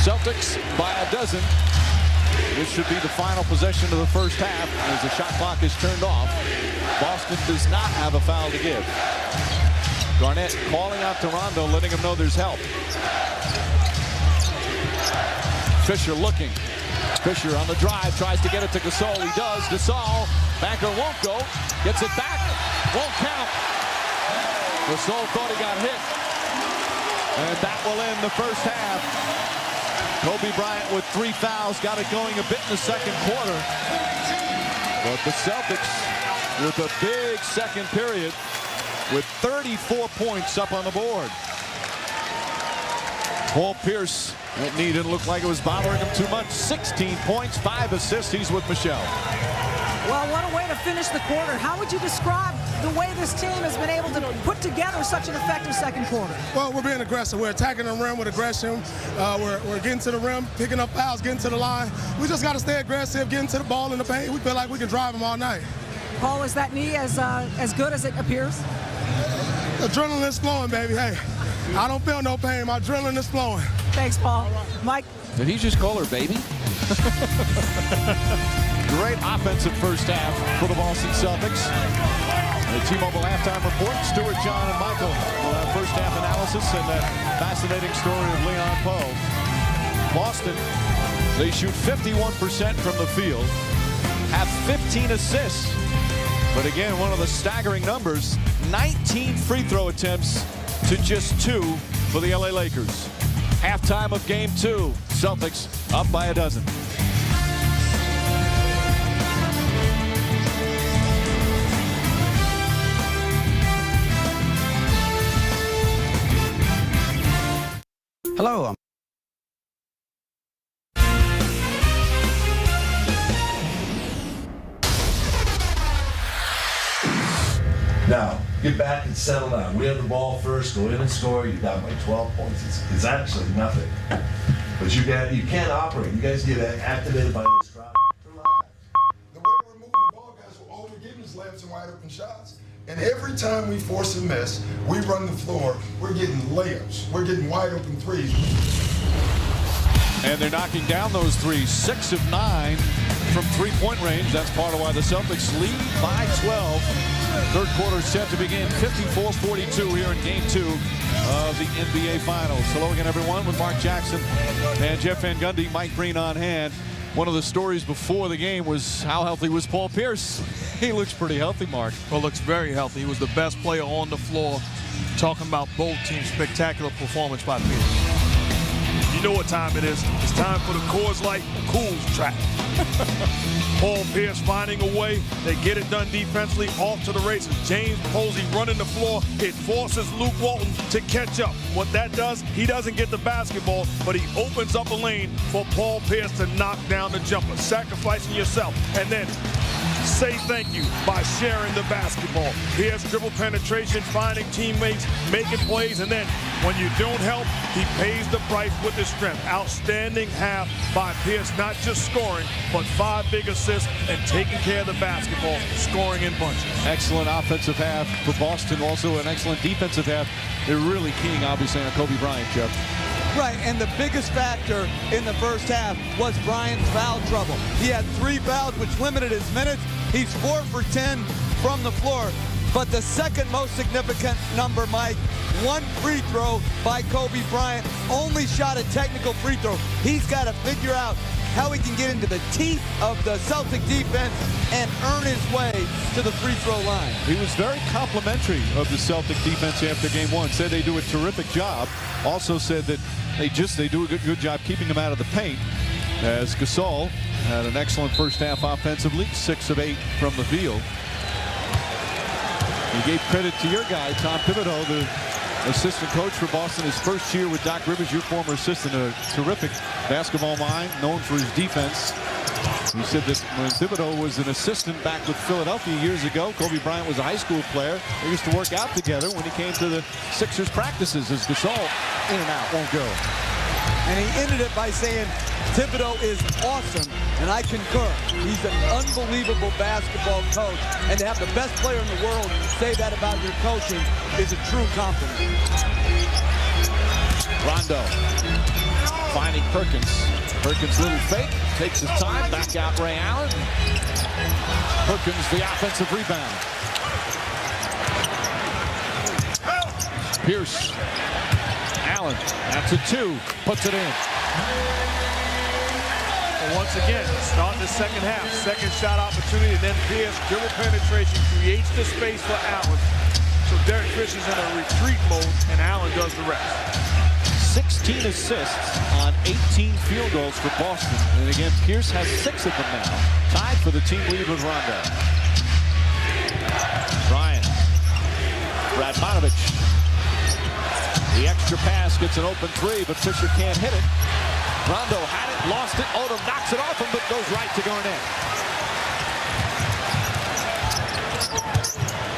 A: Celtics by a dozen. This should be the final possession of the first half as the shot clock is turned off. Boston does not have a foul to give. Garnett calling out to Rondo, letting him know there's help. Fisher looking. Fisher on the drive, tries to get it to Gasol. He does. Gasol Banker won't go. Gets it back. Won't count. Gasol thought he got hit. And that will end the first half. Kobe Bryant with 3 fouls. Got it going a bit in the second quarter. But the Celtics with a big second period with 34 points up on the board. Paul Pierce, that knee didn't look like it was bothering him too much. 16 points, 5 assists. He's with Michelle.
B: Well, what a way to finish the quarter. How would you describe the way this team has been able to put together such an effective second quarter?
F: Well, we're being aggressive. We're attacking the rim with aggression. We're getting to the rim, picking up fouls, getting to the line. We just got to stay aggressive, getting to the ball in the paint. We feel like we can drive them all night.
B: Paul, is that knee as good as it appears?
F: Adrenaline is flowing, baby. Hey, I don't feel no pain. My adrenaline is flowing.
B: Thanks, Paul. Mike?
A: Did he just call her baby? Great offensive first half for the Boston Celtics. The T-Mobile halftime report. Stuart, John, and Michael will have first half analysis and that fascinating story of Leon Poe. Boston, they shoot 51% from the field, have 15 assists. But again, one of the staggering numbers, 19 free throw attempts to just 2 for the LA Lakers. Halftime of game 2, Celtics up by a dozen.
K: Hello.
J: Now, get back and settle down. We have the ball first, go in and score. You're down by 12 points. It's actually nothing. But you can't operate. You guys get activated by this crowd. Relax.
H: The way we're moving the ball, guys, all we're getting is layups and wide open shots. And every time we force a miss, we run the floor, we're getting layups. We're getting wide open threes.
A: And they're knocking down those threes. 6 of 9 from three-point range. That's part of why the Celtics lead by 12. Third quarter set to begin. 54-42 here in Game 2 of the NBA Finals. Hello again, everyone, with Mark Jackson and Jeff Van Gundy. Mike Green on hand. One of the stories before the game was how healthy was Paul Pierce. He looks pretty healthy, Mark.
D: Well, looks very healthy. He was the best player on the floor. Talking about both teams, spectacular performance by Pierce. You know what time it is. It's time for the Coors Light Cools track. Paul Pierce finding a way. They get it done defensively. Off to the races. James Posey running the floor. It forces Luke Walton to catch up. What that does, he doesn't get the basketball, but he opens up a lane for Paul Pierce to knock down the jumper. Sacrificing yourself. And then say thank you by sharing the basketball. Pierce dribble penetration, finding teammates, making plays, and then when you don't help, he pays the price with his strength. Outstanding half by Pierce, not just scoring, but 5 big assists and taking care of the basketball, scoring in bunches.
A: Excellent offensive half for Boston, also an excellent defensive half. They're really keying, obviously, on Kobe Bryant, Jeff.
E: Right, and the biggest factor in the first half was Bryant's foul trouble. He had 3 fouls, which limited his minutes. He's 4 for 10 from the floor. But the second most significant number, Mike, 1 free throw by Kobe Bryant. Only shot a technical free throw. He's got to figure out how he can get into the teeth of the Celtic defense and earn his way to the free throw line.
A: He was very complimentary of the Celtic defense after game 1. Said they do a terrific job. Also said that they do a good job keeping him out of the paint. As Gasol had an excellent first half offensively, 6 of 8 from the field. He gave credit to your guy, Tom Thibodeau, the assistant coach for Boston, his first year with Doc Rivers, your former assistant, a terrific basketball mind, known for his defense. He said that when Thibodeau was an assistant back with Philadelphia years ago, Kobe Bryant was a high school player. They used to work out together when he came to the Sixers practices as Gasol in and out, won't go.
E: And he ended it by saying, Thibodeau is awesome, and I concur. He's an unbelievable basketball coach, and to have the best player in the world say that about your coaching is a true compliment.
A: Rondo finding Perkins. Perkins little fake, takes his time, back out Ray Allen. Perkins the offensive rebound. Pierce. Allen, that's a 2, puts it in.
D: But once again, starting the second half, second shot opportunity, and then Pierce dribble penetration creates the space for Allen. So Derek Fisher's in a retreat mode, and Allen does the rest.
A: 16 assists on 18 field goals for Boston. And again, Pierce has 6 of them now. Tied for the team lead with Rondo. Bryant. Radmanovich. The extra pass gets an open 3, but Fisher can't hit it. Rondo had it, lost it. Odom knocks it off him, but goes right to Garnett.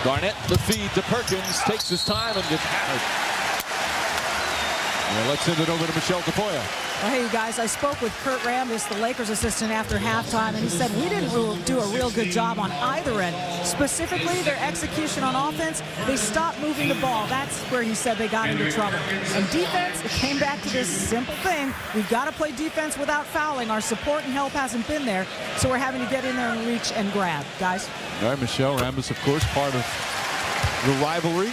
A: Garnett, the feed to Perkins, takes his time and gets hammered. And let's send it over to Michelle Tafoya.
B: Well, hey, you guys, I spoke with Kurt Rambis, the Lakers assistant, after halftime, and he said we didn't do a real good job on either end. Specifically, their execution on offense, they stopped moving the ball. That's where he said they got into trouble. And defense, it came back to this simple thing. We've got to play defense without fouling. Our support and help hasn't been there, so we're having to get in there and reach and grab. Guys?
A: All right, Michelle Rambis, of course, part of the rivalry.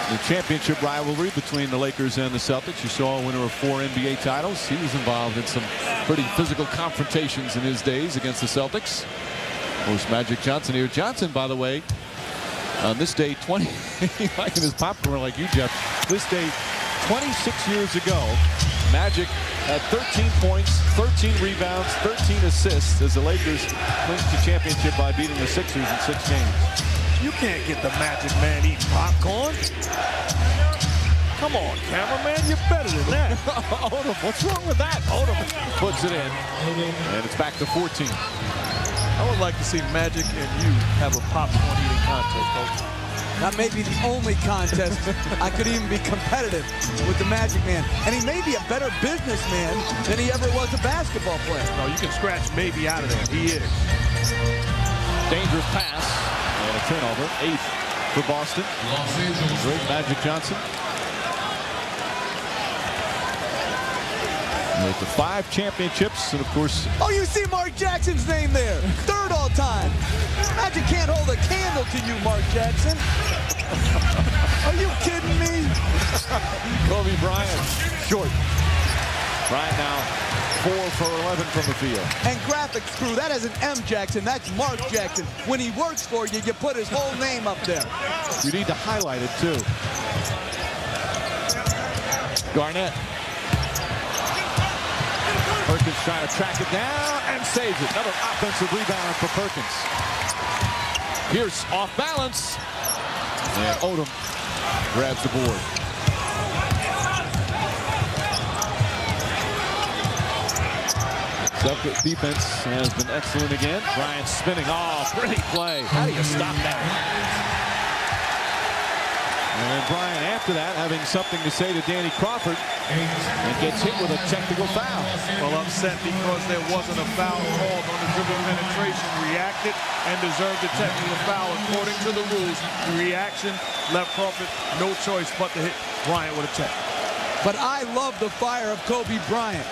A: The championship rivalry between the Lakers and the Celtics. You saw a winner of 4 NBA titles. He was involved in some pretty physical confrontations in his days against the Celtics. Of course, Magic Johnson here. Johnson, by the way, on this day, liking his popcorn like you, Jeff. This day, 26 years ago, Magic had 13 points, 13 rebounds, 13 assists as the Lakers clinched the championship by beating the Sixers in 6 games.
D: You can't get the Magic Man eating popcorn. Come on, cameraman, you're better than that.
A: Odom, what's wrong with that? Odom puts it in, and it's back to 14.
D: I would like to see Magic and you have a popcorn eating contest, Coach.
E: That may be the only contest I could even be competitive with the Magic Man. And he may be a better businessman than he ever was a basketball player.
D: No, you can scratch maybe out of there. He is.
A: Dangerous pass. And a turnover, 8th for Boston. Great Magic Johnson. With the 5 championships, and of course...
E: Oh, you see Mark Jackson's name there. 3rd all time. Magic can't hold a candle to you, Mark Jackson. Are you kidding me?
A: Kobe Bryant, short. Bryant now 4 for 11 from the field.
E: And graphics crew, that isn't M. Jackson, that's Mark Jackson. When he works for you, you put his whole name up there.
A: You need to highlight it, too. Garnett. Perkins trying to track it down and saves it. Another offensive rebound for Perkins. Pierce off balance. And Odom grabs the board. Celtics defense has been excellent again. Bryant spinning. Oh, pretty play. How do you stop that? And Bryant, after that, having something to say to Danny Crawford, and gets hit with a technical foul.
D: Well, upset because there wasn't a foul called on the dribble penetration. Reacted and deserved a technical foul according to the rules. The reaction left Crawford no choice but to hit Bryant with a tech.
E: But I love the fire of Kobe Bryant.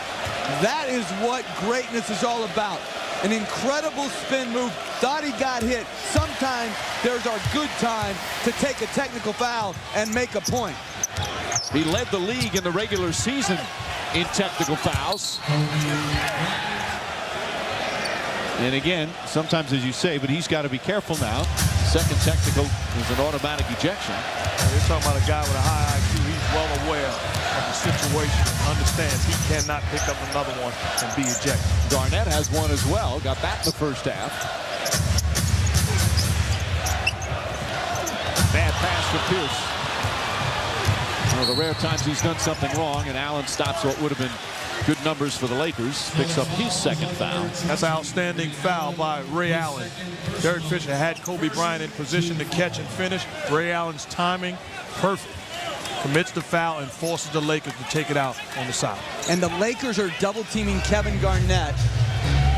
E: That is what greatness is all about. An incredible spin move. Thought he got hit. Sometimes there's our good time to take a technical foul and make a point.
A: He led the league in the regular season in technical fouls. And again, sometimes as you say, but he's got to be careful now. Second technical is an automatic ejection.
D: You're talking about a guy with a high IQ. He's well aware of the situation, understands he cannot pick up another one and be ejected.
A: Garnett has one as well. Got that in the first half. Bad pass for Pierce. One of the rare times he's done something wrong, and Allen stops what would have been good numbers for the Lakers. Picks up his second foul.
D: That's an outstanding foul by Ray Allen. Derek Fisher had Kobe Bryant in position to catch and finish. Ray Allen's timing, perfect. Commits the foul and forces the Lakers to take it out on the side.
E: And the Lakers are double teaming Kevin Garnett.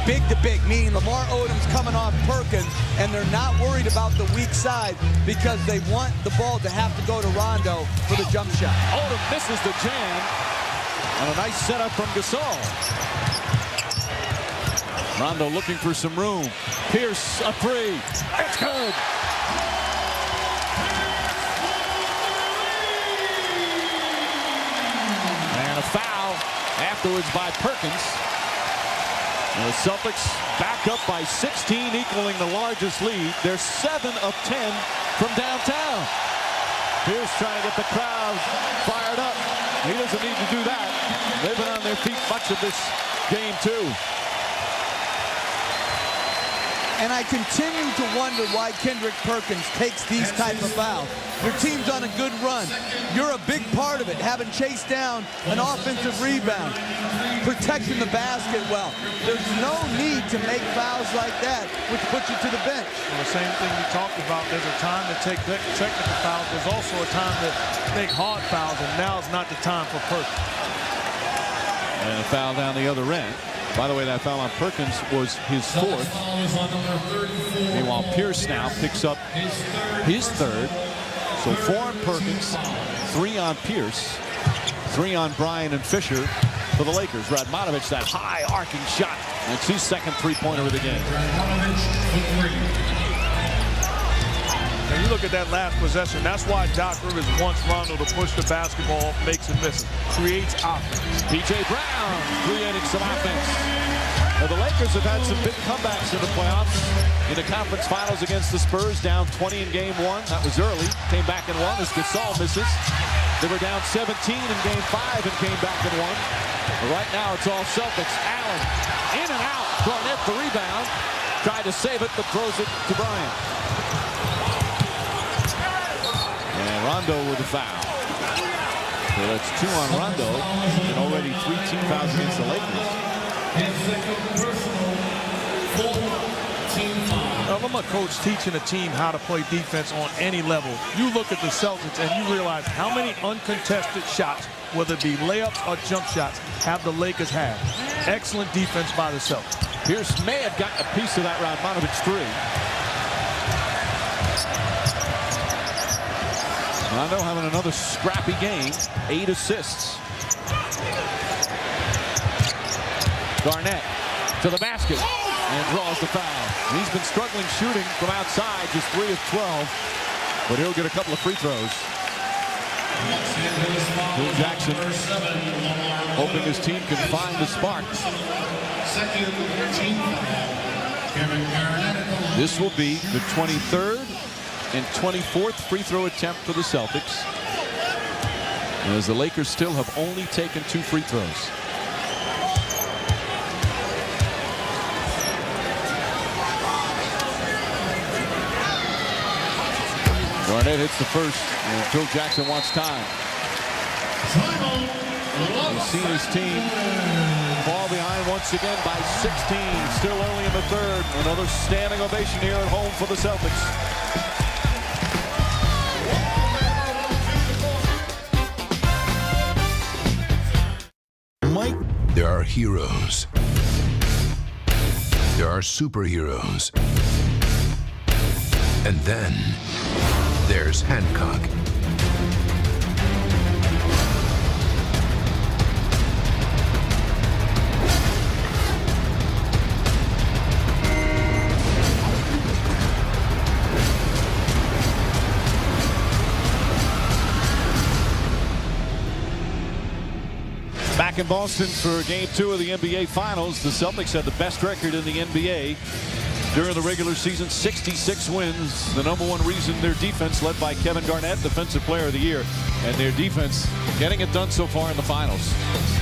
E: Big to big, meaning Lamar Odom's coming off Perkins, and they're not worried about the weak side because they want the ball to have to go to Rondo for the jump shot.
A: Odom misses the jam on a nice setup from Gasol. Rondo looking for some room. Pierce, a 3. It's good. And a foul afterwards by Perkins. And the Celtics back up by 16, equaling the largest lead. They're 7 of 10 from downtown. Pierce trying to get the crowd fired up. He doesn't need to do that. They've been on their feet much of this game, too.
E: And I continue to wonder why Kendrick Perkins takes these type of fouls. Your team's on a good run. You're a big part of it, having chased down an offensive rebound, protecting the basket well. There's no need to make fouls like that, which puts you to the bench.
D: Well, the same thing we talked about. There's a time to take technical fouls. There's also a time to make hard fouls, and now is not the time for Perkins.
A: And a foul down the other end. By the way, that foul on Perkins was his 4th. Meanwhile, Pierce now picks up his 3rd. So 4 on Perkins, 3 on Pierce, 3 on Bryan and Fisher for the Lakers. Radmanovic, that high arcing shot. That's his 2nd three-pointer of the game.
D: And you look at that last possession, that's why Doc Rivers wants Rondo to push the basketball, makes it miss, creates offense.
A: P.J. Brown creating some offense. Now, the Lakers have had some big comebacks in the playoffs. In the conference finals against the Spurs, down 20 in game 1. That was early. Came back and won as Gasol misses. They were down 17 in game 5 and came back and won. But right now it's all Celtics. Allen in and out. Garnett the rebound. Tried to save it, but throws it to Bryant. And Rondo with a foul. So that's 2 on Rondo, and already 3 team fouls against the Lakers.
D: Now, I'm a coach teaching a team how to play defense on any level. You look at the Celtics and you realize how many uncontested shots, whether it be layups or jump shots, have the Lakers had. Excellent defense by the Celtics.
A: Pierce may have gotten a piece of that Radmanovic 3. Rondo having another scrappy game. 8 assists. Garnett to the basket and draws the foul. He's been struggling shooting from outside, just 3 of 12, but he'll get a couple of free throws. Phil Jackson hoping his team can find the spark. This will be the 23rd and 24th free throw attempt for the Celtics, as the Lakers still have only taken 2 free throws. Garnett hits the first, and Phil Jackson wants time. He's seen his team fall behind once again by 16. Still early in the 3rd. Another standing ovation here at home for the Celtics.
I: Mike, there are heroes. There are superheroes. And then there's Hancock.
A: Back in Boston for Game 2 of the NBA Finals, the Celtics had the best record in the NBA during the regular season, 66 wins. The #1 reason their defense, led by Kevin Garnett, Defensive Player of the Year, and their defense getting it done so far in the finals.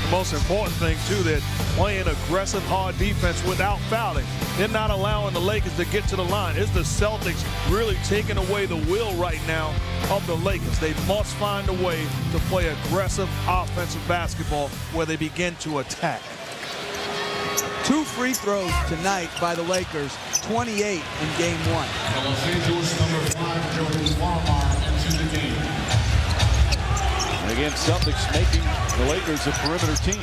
D: The most important thing, too, that playing aggressive, hard defense without fouling. They're not allowing the Lakers to get to the line. It's the Celtics really taking away the will right now of the Lakers. They must find a way to play aggressive offensive basketball where they begin to attack.
E: 2 free throws tonight by the Lakers, 28 in game 1.
K: Los Angeles #5, Jonas Farmar into the game.
A: And again, Celtics making the Lakers a perimeter team.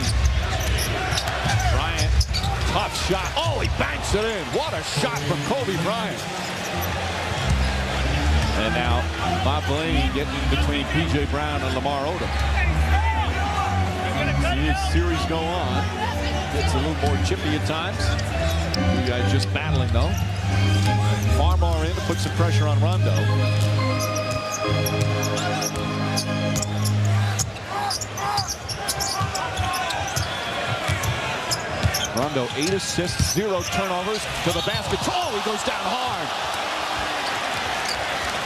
A: Bryant, tough shot. Oh, he banks it in. What a shot from Kobe Bryant. And now Bob Delaney getting between P.J. Brown and Lamar Odom. See this series go on. Gets a little more chippy at times. You guys just battling, though. Farmar in to put some pressure on Rondo. Rondo 8 assists, 0 turnovers to the basket. Oh, he goes down hard.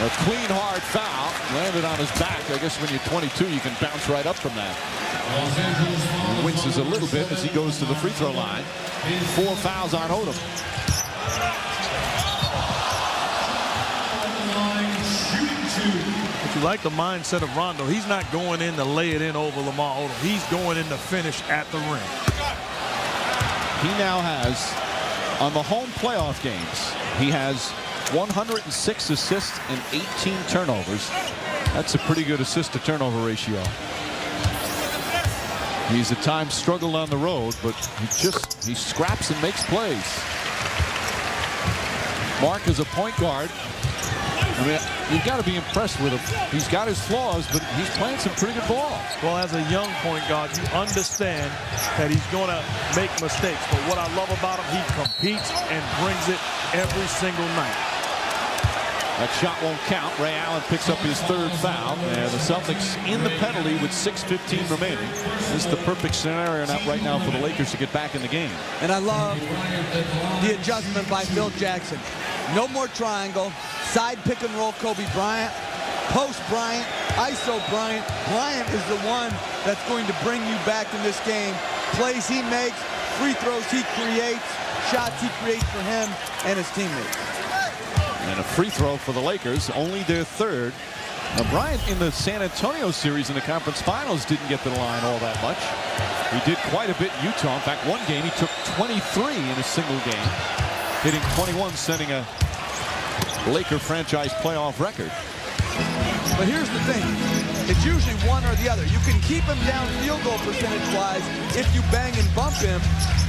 A: A clean, hard foul. Landed on his back. I guess when you're 22, you can bounce right up from that. He winces a little bit as he goes to the free throw line. 4 fouls on Odom.
D: If you like the mindset of Rondo, he's not going in to lay it in over Lamar Odom. He's going in to finish at the rim.
A: He now has, on the home playoff games, he has 106 assists and 18 turnovers. That's a pretty good assist to turnover ratio. He's at times struggled on the road, but he scraps and makes plays. Mark is a point guard. I mean, you've got to be impressed with him. He's got his flaws, but he's playing some pretty good ball.
D: Well, as a young point guard, you understand that he's going to make mistakes. But what I love about him, he competes and brings it every single night.
A: That shot won't count. Ray Allen picks up his 3rd foul, and the Celtics in the penalty with 6:15 remaining. This is the perfect scenario right now for the Lakers to get back in the game.
E: And I love the adjustment by Phil Jackson. No more triangle. Side pick and roll Kobe Bryant. Post Bryant. ISO Bryant. Bryant is the one that's going to bring you back in this game. Plays he makes, free throws he creates, shots he creates for him and his teammates.
A: And a free throw for the Lakers, only their 3rd. Now, Bryant in the San Antonio series in the conference finals didn't get to the line all that much. He did quite a bit in Utah. In fact, one game he took 23 in a single game, hitting 21, setting a Laker franchise playoff record.
E: But here's the thing. It's usually one or the other. You can keep him down field goal percentage-wise if you bang and bump him,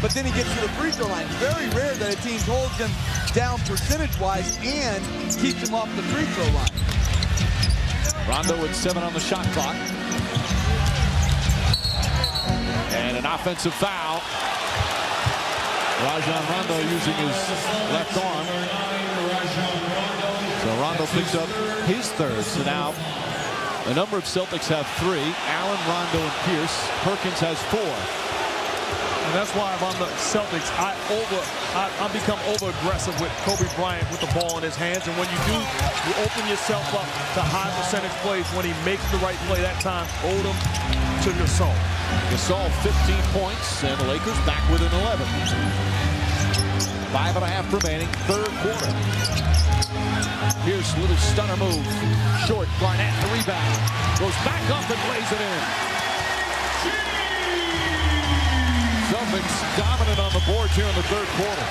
E: but then he gets to the free throw line. Very rare that a team holds him down percentage-wise and keeps him off the free throw line.
A: Rondo with 7 on the shot clock. And an offensive foul. Rajon Rondo using his left arm. So Rondo picks up his 3rd. So now a number of Celtics have 3. Allen, Rondo, and Pierce. Perkins has 4.
D: And that's why I'm on the Celtics. I become over-aggressive with Kobe Bryant with the ball in his hands. And when you do, you open yourself up to high percentage plays when he makes the right play. That time, Odom to Gasol.
A: Gasol 15 points, and the Lakers back within 11. 5.5 remaining, 3rd quarter. Here's a little stunner move. Short, Garnett, the rebound. Goes back up and lays it in. Celtics dominant on the board here in the 3rd quarter.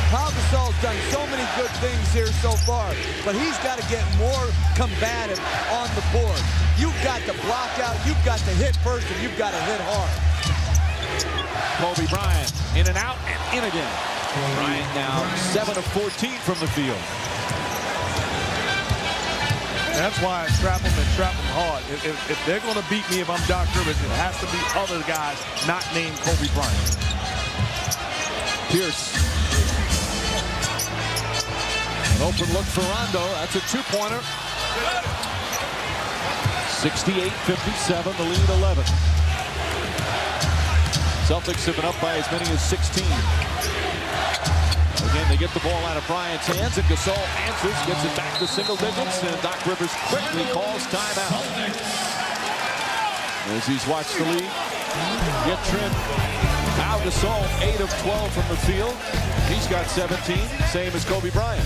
E: Pau Gasol's done so many good things here so far, but he's got to get more combative on the board. You've got to block out, you've got to hit first, and you've got to hit hard.
A: Kobe Bryant in and out and in again. Bryant now 7 of 14 from the field.
D: That's why I trap them and trap them hard. If they're going to beat me, if I'm Doc Rivers, it has to be other guys not named Kobe Bryant.
A: Pierce. An open look for Rondo. That's a 2-pointer. 68-57, the lead 11. Celtics have been up by as many as 16. Again, they get the ball out of Bryant's hands, and Gasol answers, gets it back to single digits, and Doc Rivers quickly calls timeout. As he's watched the lead get trimmed. Pau Gasol, 8 of 12 from the field. He's got 17, same as Kobe Bryant.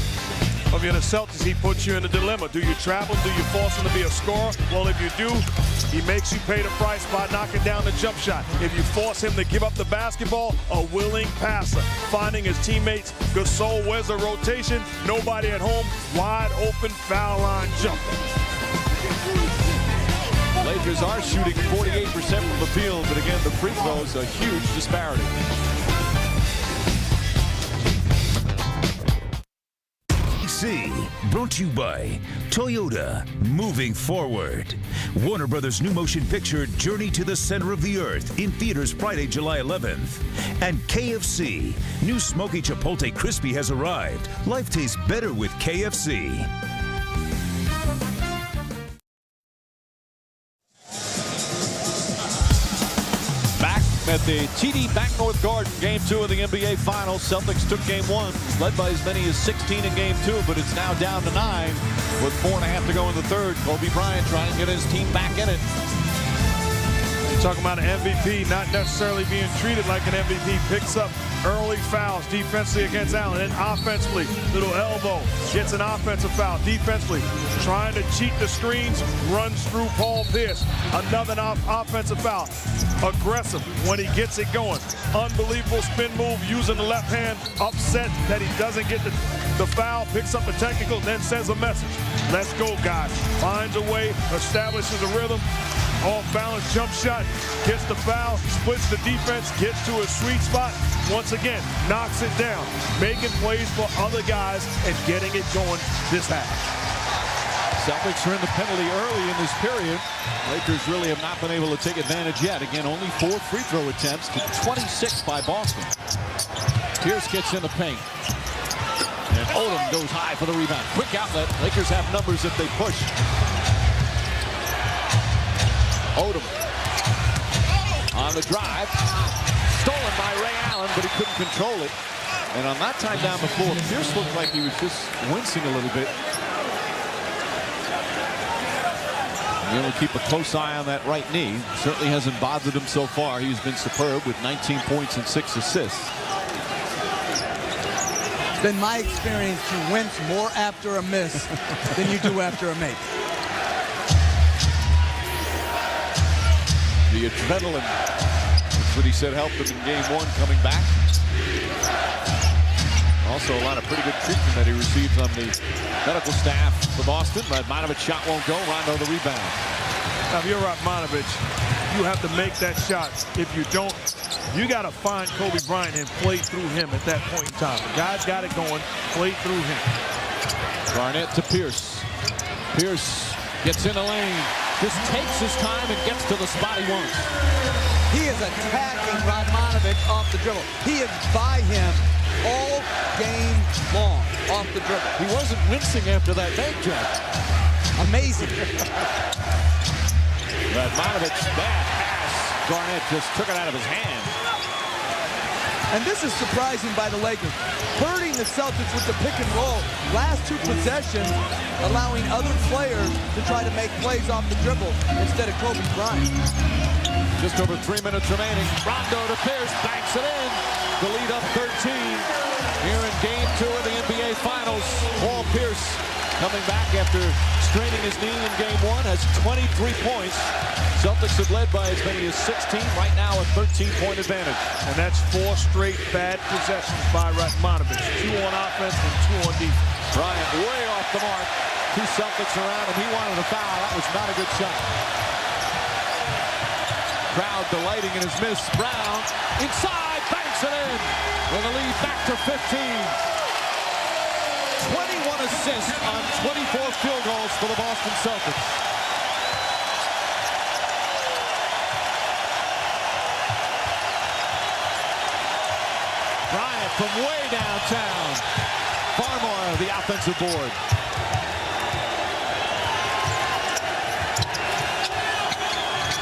D: If you're the Celtics, he puts you in a dilemma. Do you trap him? Do you force him to be a scorer? Well, if you do, he makes you pay the price by knocking down the jump shot. If you force him to give up the basketball, a willing passer. Finding his teammates, Gasol wears a rotation, nobody at home, wide open foul line jumper.
A: Lakers are shooting 48% from the field, but again, the free throws a huge disparity.
I: Brought to you by Toyota, moving forward. Warner Brothers' new motion picture Journey to the Center of the Earth in theaters Friday, July 11th. And KFC, new smoky Chipotle Crispy has arrived. Life tastes better with KFC.
A: at the TD Bank North Garden, Game 2 of the NBA Finals. Celtics took Game 1, led by as many as 16 in Game 2, but it's now down to 9 with 4.5 to go in the third. Kobe Bryant trying to get his team back in it.
D: Talking about an MVP not necessarily being treated like an MVP. Picks up early fouls defensively against Allen. And offensively, little elbow. Gets an offensive foul defensively. Trying to cheat the screens. Runs through Paul Pierce. Another offensive foul. Aggressive when he gets it going. Unbelievable spin move using the left hand. Upset that he doesn't get the foul. Picks up a technical, then sends a message. Let's go, guys. Finds a way, establishes a rhythm. Off-balance jump shot, gets the foul, splits the defense, gets to a sweet spot. Once again, knocks it down, making plays for other guys and getting it going this half.
A: Celtics are in the penalty early in this period. Lakers really have not been able to take advantage yet. Again, only 4 free throw attempts to 26 by Boston. Pierce gets in the paint. And Odom goes high for the rebound. Quick outlet. Lakers have numbers if they push. Odom on the drive, stolen by Ray Allen, but he couldn't control it. And on that time down before, Pierce looked like he was just wincing a little bit. And he'll keep a close eye on that right knee. Certainly hasn't bothered him so far. He's been superb with 19 points and 6 assists.
E: It's been my experience you wince more after a miss than you do after a make.
A: The adrenaline, that's what he said helped him in Game 1 coming back. Also a lot of pretty good treatment that he receives on the medical staff for Boston. Radmanovich shot won't go. Rondo the rebound.
D: Now, if you're Radmanovich, you have to make that shot. If you don't, you got to find Kobe Bryant and play through him at that point in time. The guy's got it going. Play through him.
A: Garnett to Pierce. Pierce gets in the lane. Just takes his time and gets to the spot he wants.
E: He is attacking Radmanovich off the dribble. He is by him all game long off the dribble.
A: He wasn't wincing after that bank jump.
E: Amazing.
A: Radmanovich, bad pass. Garnett just took it out of his hand.
E: And this is surprising by the Lakers. Hurting the Celtics with the pick and roll. Last 2 possessions, allowing other players to try to make plays off the dribble instead of Kobe Bryant.
A: Just over 3 minutes remaining. Rondo to Pierce, banks it in. The lead up 13. Here in Game 2 of the NBA Finals. Paul Pierce coming back after straining his knee in Game 1 has 23 points. Celtics have led by as many as 16. Right now a 13-point advantage.
D: And that's 4 straight bad possessions by Radmanovich. 2 on offense and 2 on defense.
A: Bryant way off the mark. 2 Celtics around him. He wanted a foul. That was not a good shot. Crowd delighting in his miss. Brown inside, banks it in. With a lead back to 15. 21 assists on 24 field goals for the Boston Celtics. Bryant from way downtown. Farmar, the offensive board.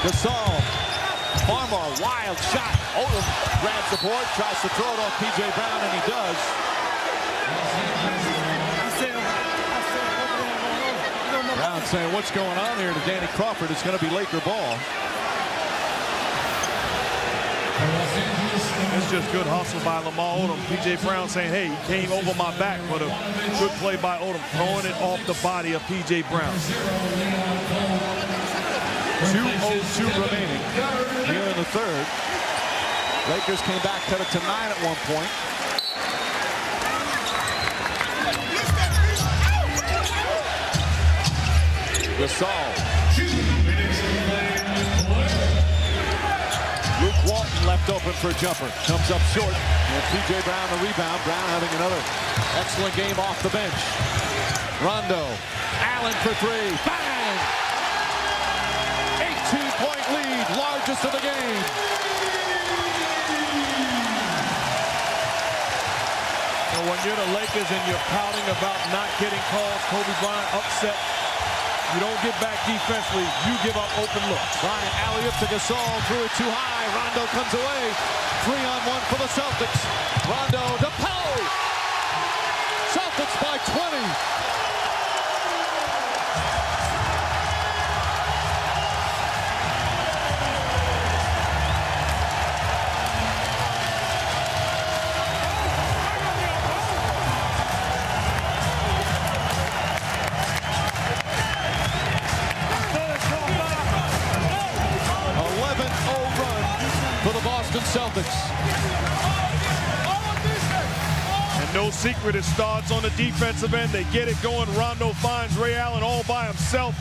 A: Gasol. Farmar, wild shot. Odom grabs the board, tries to throw it off P.J. Brown, and he does. Brown saying, what's going on here to Danny Crawford? It's going to be Laker ball.
D: It's just good hustle by Lamar Odom. P.J. Brown saying, hey, he came over my back, but a good play by Odom, throwing it off the body of P.J. Brown.
A: 2:02 remaining here in the third. Lakers came back, cut it to 9 at one point. Gasol. Luke Walton left open for a jumper. Comes up short. And P.J. Brown the rebound. Brown having another excellent game off the bench. Rondo. Allen for 3. Bang! 18-point lead. Largest of the game.
D: And when you're the Lakers and you're pouting about not getting calls, Kobe Bryant upset You don't get back defensively. You give up open looks.
A: Bryant alley-oop to Gasol, threw it too high. Rondo comes away. 3-on-1 for the Celtics. Rondo to Poe. Celtics by 20. 11-0 run for the Boston Celtics.
D: And no secret, it starts on the defensive end. They get it going. Rondo finds Ray Allen all by himself.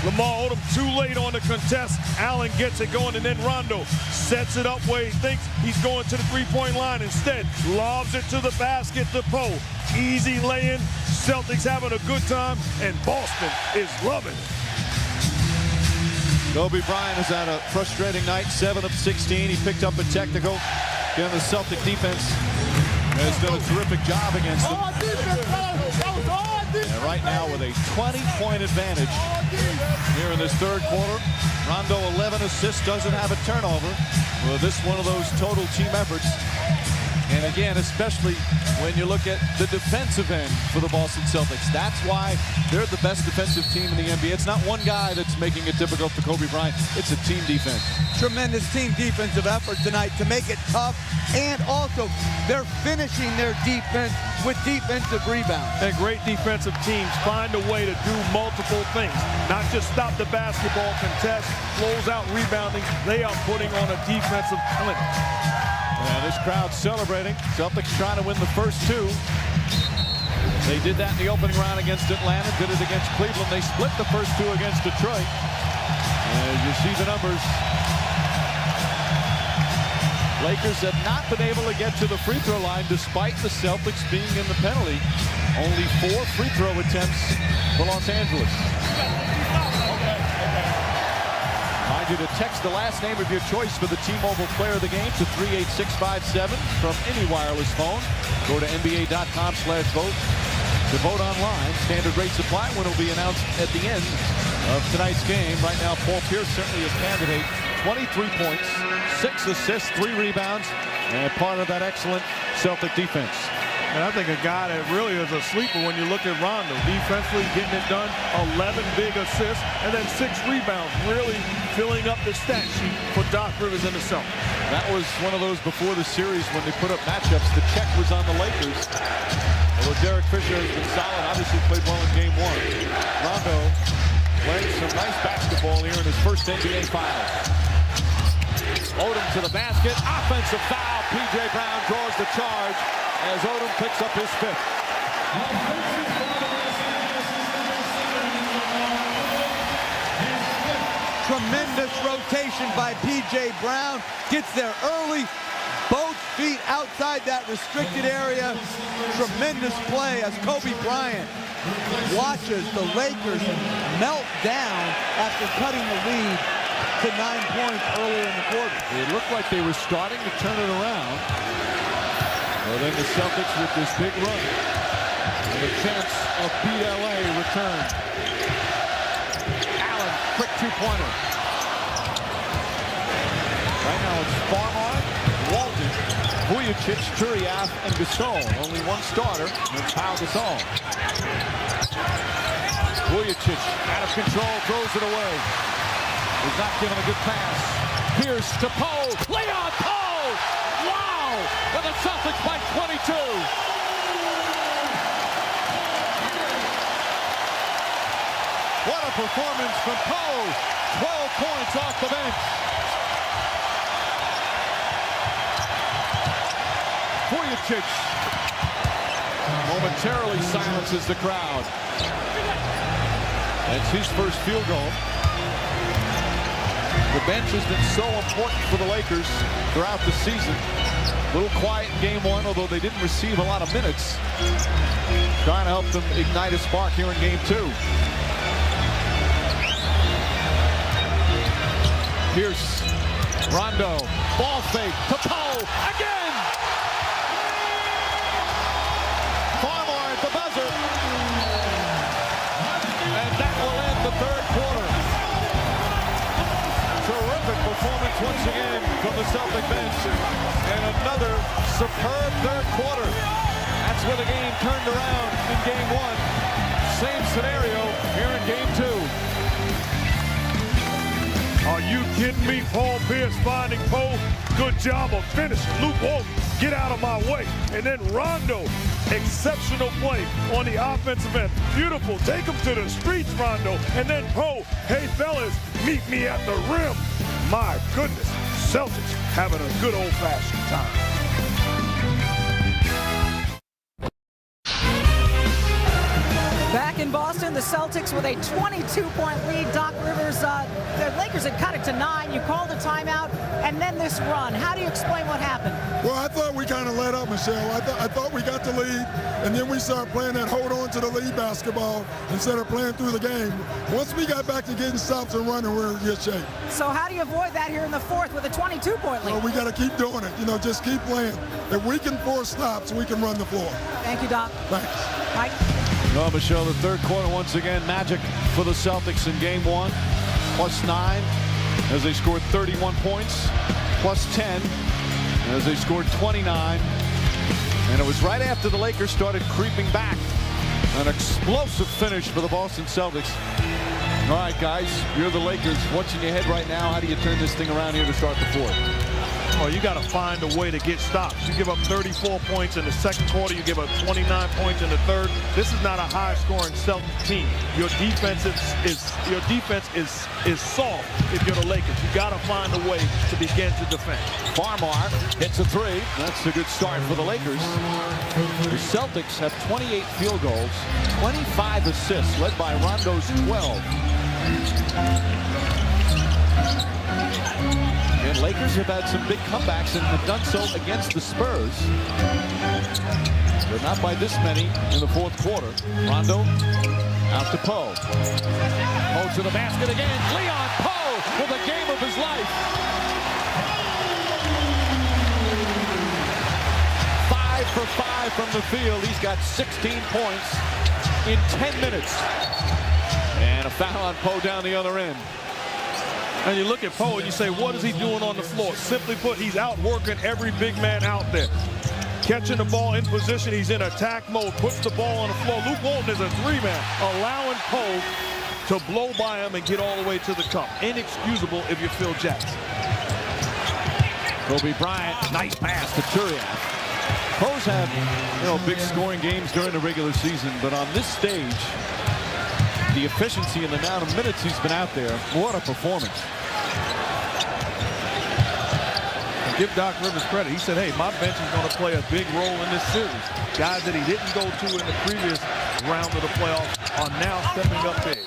D: Lamar Odom too late on the contest. Allen gets it going, and then Rondo sets it up where he thinks he's going to the three-point line. Instead, lobs it to the basket to Poe. Easy lay-in. Celtics having a good time, and Boston is loving it.
A: Kobe Bryant has had a frustrating night, 7 of 16. He picked up a technical. Again, the Celtic defense has done a terrific job against them. And right now with a 20-point advantage here in this third quarter. Rondo 11 assists, doesn't have a turnover. Well, this one of those total team efforts. And again, especially when you look at the defensive end for the Boston Celtics. That's why they're the best defensive team in the NBA. It's not one guy that's making it difficult for Kobe Bryant. It's a team defense.
E: Tremendous team defensive effort tonight to make it tough. And also, they're finishing their defense with defensive rebounds.
D: And great defensive teams find a way to do multiple things. Not just stop the basketball contest, close out rebounding. They are putting on a defensive clinic.
A: And this crowd celebrating. Celtics trying to win the first two. They did that in the opening round against Atlanta, did it against Cleveland. They split the first two against Detroit. As you see the numbers, Lakers have not been able to get to the free throw line despite the Celtics being in the penalty. Only 4 free throw attempts for Los Angeles. Remind you to text the last name of your choice for the T-Mobile Player of the Game to 38657 from any wireless phone. Go to NBA.com/vote to vote online. Standard rates apply when it will be announced at the end of tonight's game. Right now, Paul Pierce certainly a candidate. 23 points, 6 assists, 3 rebounds, and part of that excellent Celtic defense.
D: And I think a guy that really is a sleeper when you look at Rondo. Defensively getting it done, 11 big assists, and then 6 rebounds. Really filling up the stat sheet for Doc Rivers and the Celtics.
A: That was one of those before the series when they put up matchups. The check was on the Lakers. Although Derek Fisher has been solid, obviously played well in game 1. Rondo playing some nice basketball here in his first NBA Finals. Odom to the basket, offensive foul. P.J. Brown draws the charge as Odom picks up his 5th.
E: Tremendous rotation by P.J. Brown. Gets there early. Both feet outside that restricted area. Tremendous play as Kobe Bryant watches the Lakers melt down after cutting the lead to 9 points earlier in the quarter.
A: It looked like they were starting to turn it around. Well, then the Celtics with this big run. And the chance of beat LA return. Allen, quick 2-pointer. Right now it's Farmar, Walton, Vujacic, Turiaf, and Gasol. Only one starter, and it's Pau Gasol. Vujacic out of control, throws it away. He's not given a good pass. Pierce to Poe. Leon Poe! Wow! And the Celtics by 22. What a performance from Poe. 12 points off the bench. Vujacic momentarily silences the crowd. That's his first field goal. The bench has been so important for the Lakers throughout the season. A little quiet in game 1, although they didn't receive a lot of minutes. Trying to help them ignite a spark here in game 2. Pierce, Rondo, ball fake to Poe again. Farmar at the buzzer. And that will end the performance once again from the Celtic bench. And another superb third quarter. That's where the game turned around in game one. Same scenario here in game two.
D: Are you kidding me? Paul Pierce finding Poe. Good job of finishing. Luke Walton, get out of my way. And then Rondo, exceptional play on the offensive end. Beautiful. Take him to the streets, Rondo. And then Poe, hey, fellas, meet me at the rim. My goodness, Celtics having a good old-fashioned time.
B: Back in Boston, the Celtics with a 22-point lead. Doc Rivers, the Lakers had cut it to 9. You called a timeout, and then this run. How do you explain what happened?
H: Well, I thought we kind of let up, Michelle. I thought we got the lead, and then we started playing that hold on to the lead basketball instead of playing through the game. Once we got back to getting stops and running, we're in good shape.
B: So how do you avoid that here in the fourth with a 22-point lead?
H: Well, we got to keep doing it. Just keep playing. If we can force stops, we can run the floor.
B: Thank you, Doc.
H: Thanks.
B: Mike?
A: Well, Michelle, the third quarter once again magic for the Celtics in game one. +9 as they scored 31 points. +10 as they scored 29. And it was right after the Lakers started creeping back. An explosive finish for the Boston Celtics. All right, guys, you're the Lakers. What's in your head right now? How do you turn this thing around here to start the fourth?
D: Oh, you got to find a way to get stops. You give up 34 points in the second quarter. You give up 29 points in the third. This is not a high-scoring Celtics team. Your defense is soft if you're the Lakers. You got to find a way to begin to defend.
A: Farmar hits a three. That's a good start for the Lakers. The Celtics have 28 field goals, 25 assists, led by Rondo's 12. And Lakers have had some big comebacks and have done so against the Spurs. But not by this many in the fourth quarter. Rondo out to Poe. Poe to the basket again. Leon Poe with a game of his life. 5 for 5 from the field. He's got 16 points in 10 minutes. And a foul on Poe down the other end.
D: And you look at Poe and you say, what is he doing on the floor? Simply put, he's outworking every big man out there. Catching the ball in position, he's in attack mode, puts the ball on the floor. Luke Walton is a three-man, allowing Poe to blow by him and get all the way to the cup. Inexcusable if you're Phil Jackson.
A: Kobe Bryant, nice pass to Turiaf. Poe's had, big scoring games during the regular season, but on this stage, the efficiency and the amount of minutes he's been out there, what a performance.
D: Give Doc Rivers credit. He said, hey, my bench is going to play a big role in this series. Guys that he didn't go to in the previous round of the playoffs are now stepping up big.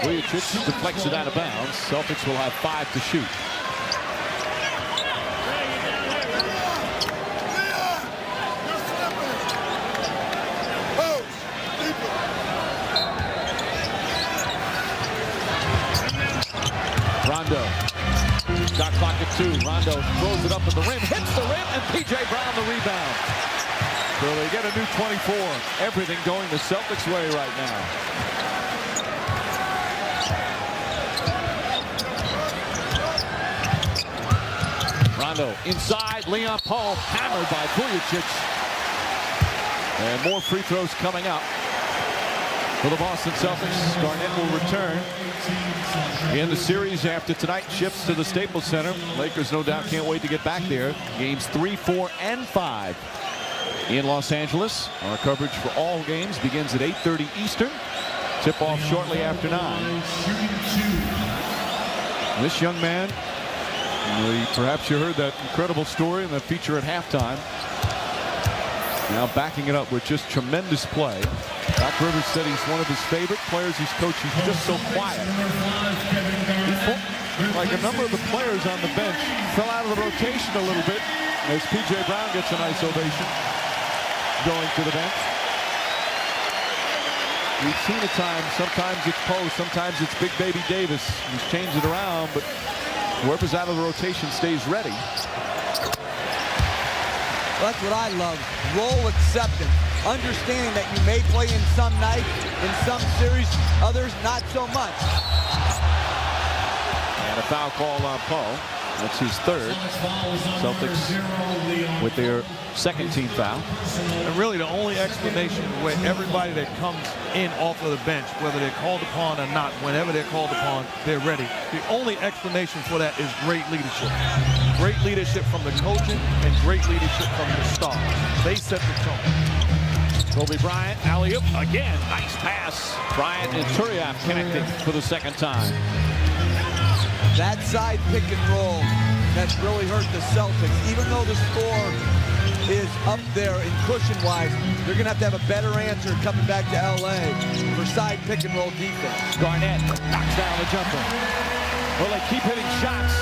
A: Vujacic deflects it out of bounds. Celtics will have 5 to shoot. Rondo. Shot clock at 2. Rondo throws it up at the rim, hits the rim, and P.J. Brown the rebound. So they get a new 24. Everything going the Celtics' way right now. Rondo inside. Leon Poe hammered by Vujacic. And more free throws coming up for the Boston Celtics. Garnett will return in the series after tonight shifts to the Staples Center. Lakers no doubt can't wait to get back there. Games 3, 4, and 5 in Los Angeles. Our coverage for all games begins at 8:30 Eastern. Tip-off shortly after 9. This young man, perhaps you heard that incredible story in the feature at halftime. Now backing it up with just tremendous play. Doc Rivers said he's one of his favorite players he's coached. He's just so quiet. Like a number of the players on the bench fell out of the rotation a little bit as P.J. Brown gets a nice ovation going to the bench. We've seen at times, sometimes it's Poe, sometimes it's Big Baby Davis. He's changed it around, but whoever's out of the rotation stays ready.
E: That's what I love, role acceptance. Understanding that you may play in some nights, in some series, others not so much.
A: And a foul call on Poe. That's his third. Celtics with their second team foul.
D: And really the only explanation where everybody that comes in off of the bench, whether they're called upon or not, whenever they're called upon, they're ready. The only explanation for that is great leadership. Great leadership from the coaching and great leadership from the stars. They set the tone.
A: Kobe Bryant, alley-oop again. Nice pass. Bryant and Turiaf connecting for the second time.
E: That side pick and roll that's really hurt the Celtics. Even though the score is up there in cushion-wise, they're going to have a better answer coming back to L.A. for side pick and roll defense.
A: Garnett knocks down the jumper. Well, they keep hitting shots,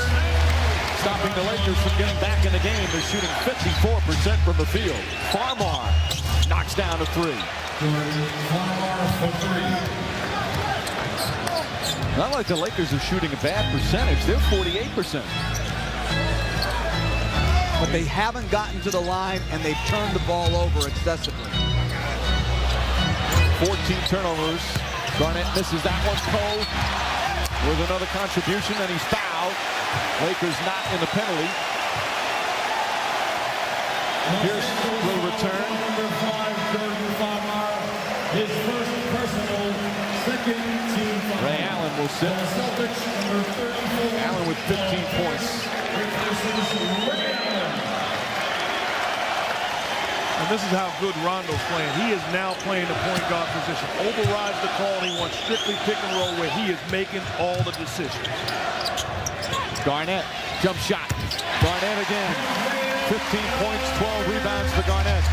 A: stopping the Lakers from getting back in the game. They're shooting 54% from the field. Farmar knocks down a three.
K: Farmar for three.
A: Not like the Lakers are shooting a bad percentage. They're 48%.
E: But they haven't gotten to the line, and they've turned the ball over excessively.
A: 14 turnovers. Garnett misses that one. Cole with another contribution, and he's fouled. Lakers not in the penalty. Pierce will return.
K: Number 5, Jordan Farmar, his first personal second team foul.
A: Ray Allen will sit.
K: Celtics, number 34.
A: Allen with 15 points.
D: And this is how good Rondo's playing. He is now playing the point guard position. Overrides the call, and he wants strictly pick and roll where he is making all the decisions.
A: Garnett, jump shot. Garnett again. 15 points, 12 rebounds for Garnett.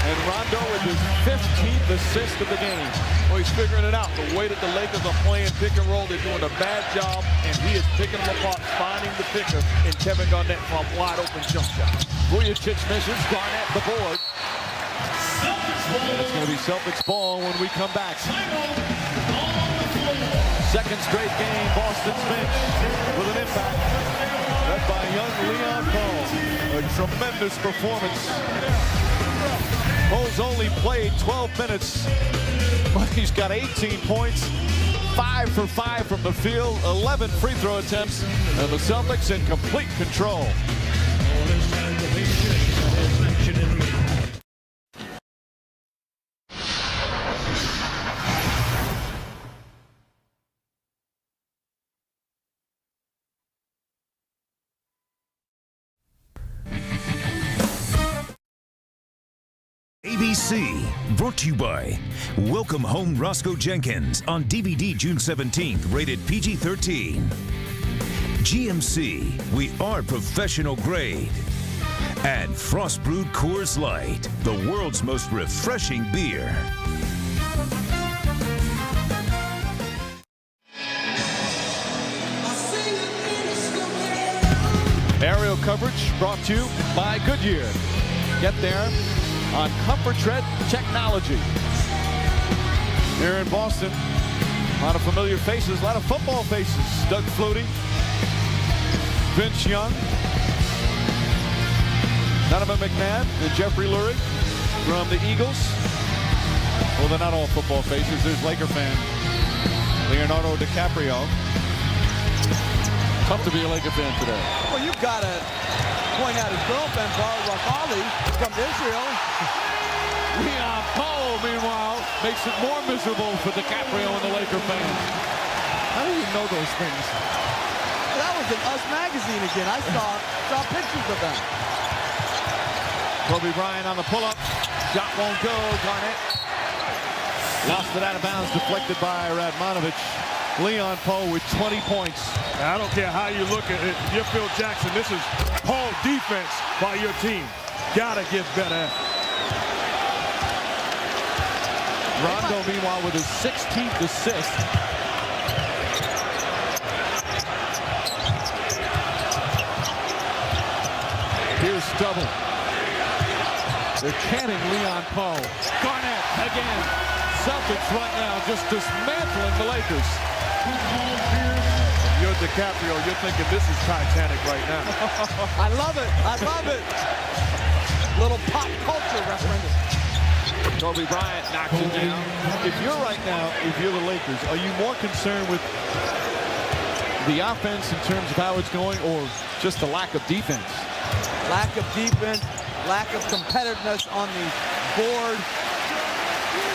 A: And Rondo with his 15th assist of the game.
D: Well, he's figuring it out. The way that the Lakers are playing pick and roll, they're doing a bad job, and he is picking them apart, finding the picker in Kevin Garnett for a wide open jump shot.
A: Vujacic misses. Garnett the board. And it's going to be Celtics ball when we come back. Second straight game, Boston's bench with an impact. Led by young Leon Paul. A tremendous performance. Paul's only played 12 minutes, but he's got 18 points, 5 for 5 from the field, 11 free throw attempts, and the Celtics in complete control.
I: ABC, brought to you by Welcome Home Roscoe Jenkins on DVD June 17th, rated PG-13. GMC, we are professional grade. And Frost Brewed Coors Light, the world's most refreshing beer.
A: Aerial coverage brought to you by Goodyear. Get there on Comfort Tread technology. Here in Boston, a lot of familiar faces, a lot of football faces. Doug Flutie, Vince Young, Donovan McNabb, and Jeffrey Lurie from the Eagles. Well, they're not all football faces. There's Laker fan Leonardo DiCaprio. Tough to be a Laker fan today.
E: Well, you've got to point out his girlfriend, Barbara Rakali, from Israel.
A: Leon Paul, meanwhile, makes it more miserable for DiCaprio and the Laker fans.
E: How do you know those things? That was in Us magazine again. I saw pictures of them.
A: Kobe Bryant on the pull-up. Shot won't go. Garnett lost it out of bounds, deflected by Radmanovic. Leon Poe with 20 points.
D: I don't care how you look at it. If you're Phil Jackson, this is Poe defense by your team. Gotta get better.
A: Rondo, meanwhile, with his 16th assist. Here's double. They're chanting Leon Poe. Garnett again. Celtics right now just dismantling the Lakers.
D: You're DiCaprio. You're thinking this is Titanic right now.
E: I love it. I love it. Little pop culture reference.
A: Kobe Bryant knocks it down. If you're right now, if you're the Lakers, are you more concerned with the offense in terms of how it's going, or just the lack of defense?
E: Lack of defense, lack of competitiveness on the board.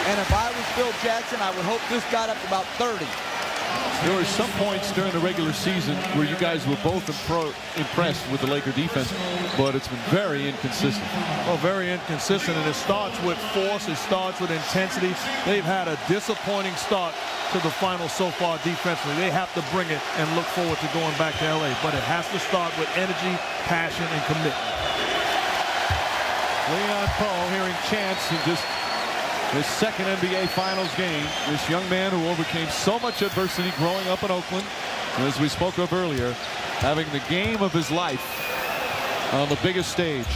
E: And if I was Phil Jackson, I would hope this got up to about 30.
A: There were some points during the regular season where you guys were both impressed with the Laker defense, but it's been very inconsistent.
D: Well, very inconsistent, and it starts with force. It starts with intensity. They've had a disappointing start to the final so far defensively. They have to bring it and look forward to going back to L.A., but it has to start with energy, passion, and commitment.
A: Leon Poe hearing chants in just his second NBA Finals game. This young man who overcame so much adversity growing up in Oakland, and as we spoke of earlier, having the game of his life on the biggest stage.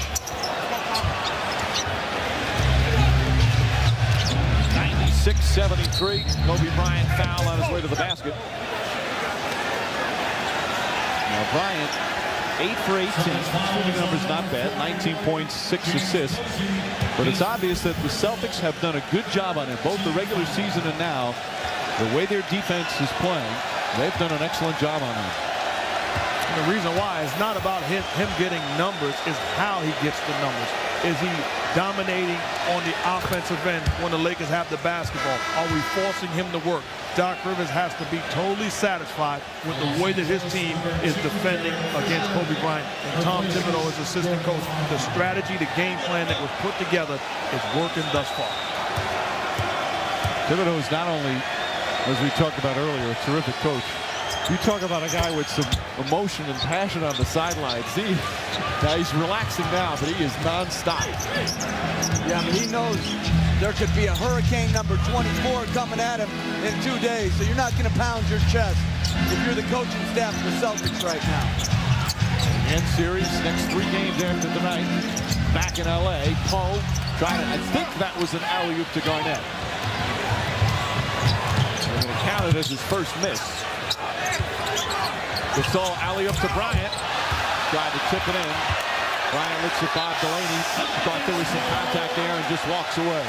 A: 96-73. Kobe Bryant foul on his way to the basket. Now Bryant, 8 for 18. Shooting numbers not bad. 19 points, 6 assists. But it's obvious that the Celtics have done a good job on him, both the regular season and now. The way their defense is playing, they've done an excellent job on him.
D: And the reason why is not about him getting numbers, is how he gets the numbers. Is he dominating on the offensive end when the Lakers have the basketball? Are we forcing him to work? Doc Rivers has to be totally satisfied with the way that his team is defending against Kobe Bryant. And Tom Thibodeau, as assistant coach, the strategy, the game plan that was put together is working thus far.
A: Thibodeau is not only, as we talked about earlier, a terrific coach. You talk about a guy with some emotion and passion on the sidelines. He's relaxing now, but he is nonstop.
E: Yeah, but he knows there could be a hurricane number 24 coming at him in 2 days, so you're not going to pound your chest if you're the coaching staff of the Celtics right now.
A: End series, next 3 games after tonight. Back in L.A., Poe tried it. I think that was an alley-oop to Garnett. They're going to count it as his first miss. Gasol alley-up to Bryant. Tried to tip it in. Bryant looks at Bob Delaney. Thought there was some contact there and just walks away.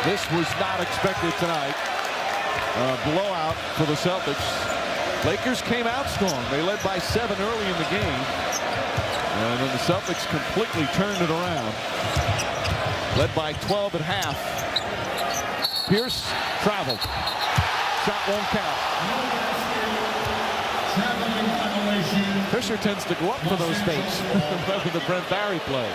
A: This was not expected tonight. A blowout for the Celtics. Lakers came out strong. They led by 7 early in the game. And then the Celtics completely turned it around. Led by 12 at half. Pierce traveled. Shot won't count. Fisher tends to go up for those fakes. Remember the Brent Barry play.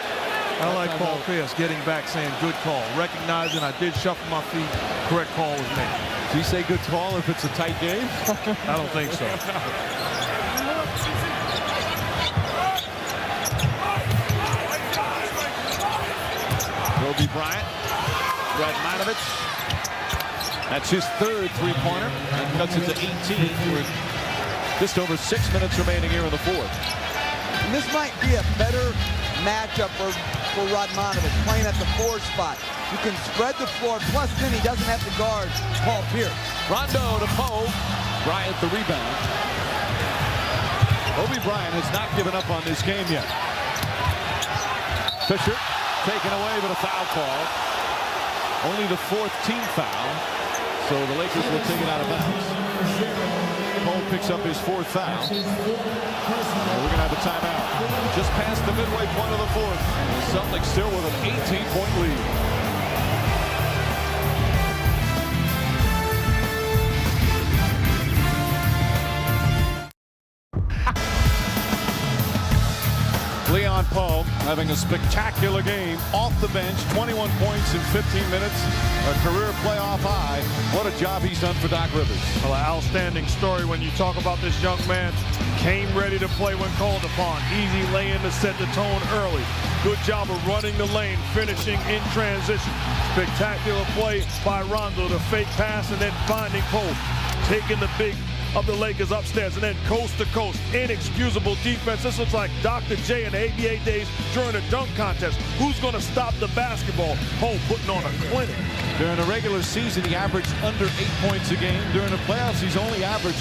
D: I like Paul Pierce getting back saying good call. Recognizing I did shuffle my feet. Correct call was made.
A: Do you say good call if it's a tight game?
D: I don't think so.
A: Kobe Bryant. Radmanovic. That's his 3rd three-pointer, and cuts it to 18 with just over 6 minutes remaining here in the 4th.
E: And this might be a better matchup for Radmanovic, playing at the 4 spot. You can spread the floor, plus then he doesn't have to guard Paul Pierce.
A: Rondo to Poe. Bryant the rebound. Kobe Bryant has not given up on this game yet. Fisher taken away with a foul call. Only the 4th team foul. So the Lakers will take it out of bounds. Cole picks up his 4th foul. We're going to have a timeout. Just past the midway point of the 4th. The Celtics still with an 18-point lead. Leon Poe having a spectacular game off the bench, 21 points in 15 minutes, a career playoff high. What a job he's done for Doc Rivers.
D: Well, an outstanding story when you talk about this young man. Came ready to play when called upon. Easy lay-in to set the tone early. Good job of running the lane, finishing in transition. Spectacular play by Rondo, the fake pass and then finding Poe. Taking the big of the Lakers upstairs and then coast to coast. Inexcusable defense. This looks like Dr. J in the ABA days during a dunk contest. Who's going to stop the basketball? Poe putting on a clinic.
A: During a regular season, he averaged under 8 points a game. During the playoffs, he's only averaged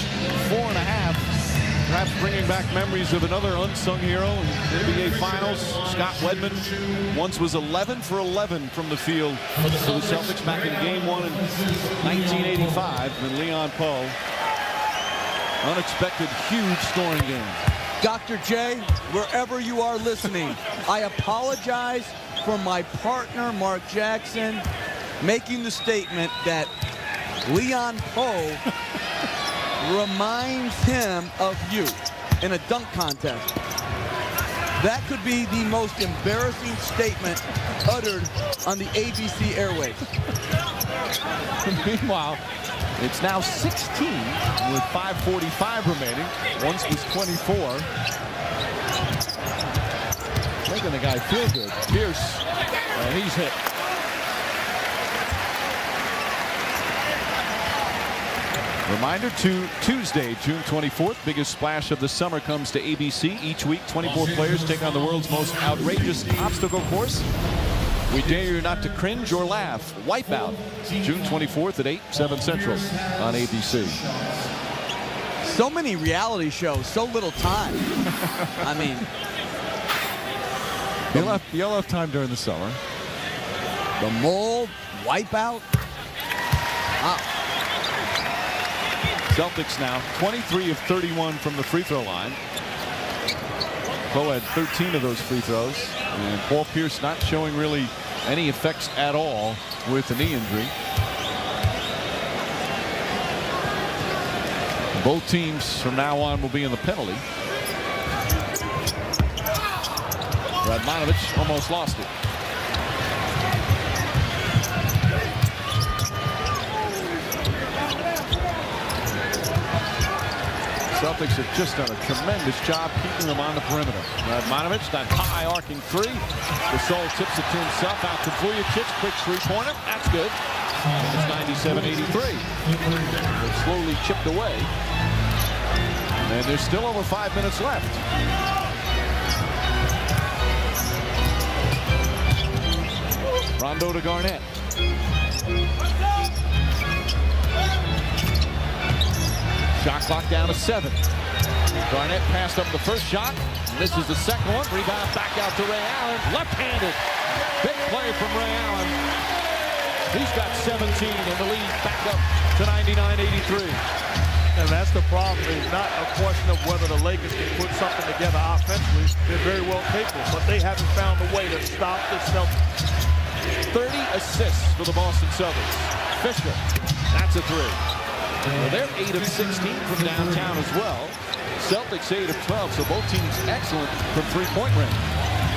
A: 4.5. perhaps bringing back memories of another unsung hero in the NBA Finals. Scott Wedman once was 11 for 11 from the field for the Celtics back in Game 1 in 1985 when Leon Poe. Unexpected, huge scoring game.
E: Dr. J, wherever you are listening, I apologize for my partner, Mark Jackson, making the statement that Leon Poe reminds him of you in a dunk contest. That could be the most embarrassing statement uttered on the ABC airwaves.
A: Meanwhile, it's now 16 with 5:45 remaining. Once was 24. Making the guy feel good. Pierce, and he's hit. Reminder to Tuesday, June 24th, biggest splash of the summer comes to ABC. Each week, 24 players take on the world's most outrageous obstacle course. We dare you not to cringe or laugh. Wipeout, June 24th at 8, 7 Central on ABC.
E: So many reality shows, so little time. I mean,
A: you'll have time during the summer.
E: The Mole, Wipeout. Wow.
A: Celtics now 23 of 31 from the free throw line. Poe had 13 of those free throws, and Paul Pierce not showing really any effects at all with the knee injury. Both teams from now on will be in the penalty. Radmanovich almost lost it. Celtics have just done a tremendous job keeping them on the perimeter. Radmanovich, that high arcing three. Gasol tips it to himself out to Vujacic. Quick three-pointer. That's good. It's 97-83. It's slowly chipped away. And there's still over 5 minutes left. Rondo to Garnett. Shot clock down to 7. Garnett passed up the first shot. Misses the second one. Rebound back out to Ray Allen. Left-handed. Big play from Ray Allen. He's got 17 and the lead back up to 99-83.
D: And that's the problem. It's not a question of whether the Lakers can put something together offensively. They're very well capable, but they haven't found a way to stop the Celtics.
A: 30 assists for the Boston Celtics. Fisher. That's a three. Well, they're 8 of 16 from downtown as well. Celtics 8 of 12, so both teams excellent from three-point range.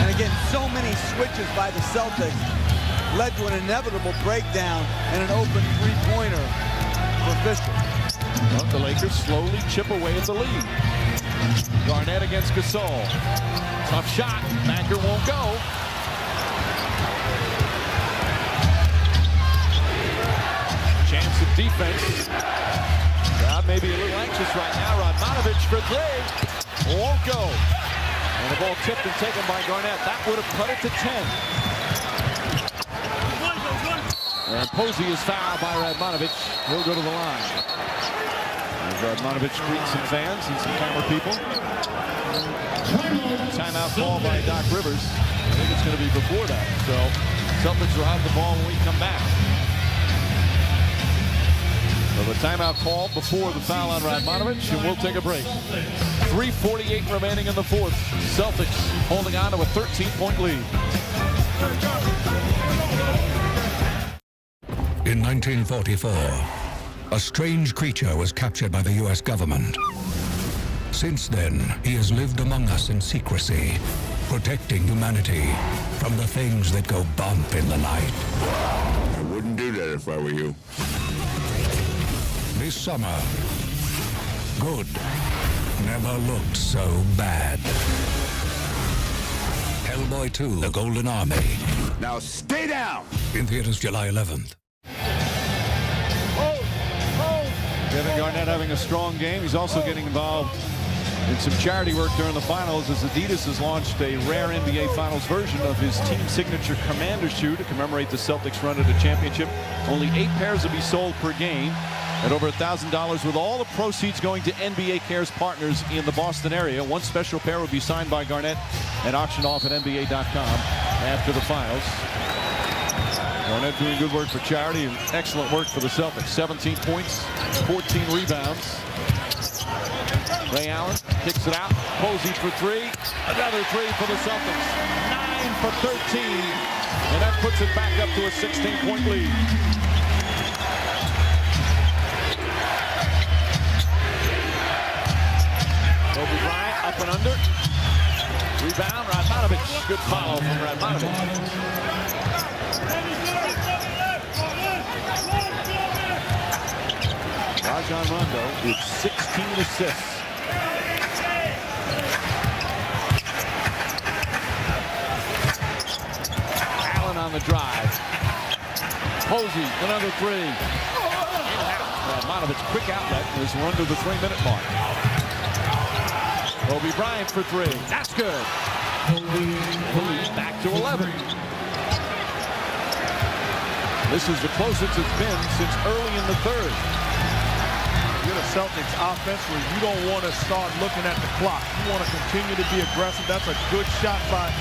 E: And again, so many switches by the Celtics led to an inevitable breakdown and an open three-pointer for Fisher.
A: Well, the Lakers slowly chip away at the lead. Garnett against Gasol. Tough shot. Banker won't go. Chance of defense. Crowd may be a little anxious right now. Radmanovich for three. Won't go. And the ball tipped and taken by Garnett. That would have cut it to 10. And Posey is fouled by Radmanovich. He'll go to the line. As Radmanovich greets some fans and some camera people. Timeout call by Doc Rivers. I think it's going to be before that. So Celtics will have the ball when we come back. So the timeout call before the foul on Radmanovich, and we'll take a break. 3:48 remaining in the fourth. Celtics holding on to a 13-point lead.
L: In 1944, a strange creature was captured by the U.S. government. Since then, he has lived among us in secrecy, protecting humanity from the things that go bump in the night.
M: I wouldn't do that if I were you.
L: This summer, good never looked so bad. Hellboy 2, The Golden Army.
M: Now stay down!
L: In theaters July 11th.
A: Kevin Garnett having a strong game. He's also getting involved in some charity work during the finals as Adidas has launched a rare NBA Finals version of his team signature Commander shoe to commemorate the Celtics run at a championship. Only 8 pairs will be sold per game. and over $1,000 with all the proceeds going to NBA Cares partners in the Boston area. One special pair will be signed by Garnett and auctioned off at NBA.com after the finals. Garnett doing good work for charity and excellent work for the Celtics. 17 points, 14 rebounds. Ray Allen kicks it out. Posey for three. Another three for the Celtics. 9 for 13. And that puts it back up to a 16-point lead. Kobe Bryant up and under. Rebound, Radmanovic. Good follow from Radmanovic. Rajon Rondo with 16 assists. Allen on the drive. Posey, another three. Radmanovic, quick outlet as we're under the 3-minute mark. Kobe Bryant for three. That's good. Back to 11. This is the closest it's been since early in the third.
D: You're the Celtics offensively. You don't want to start looking at the clock. You want to continue to be aggressive. That's a good shot by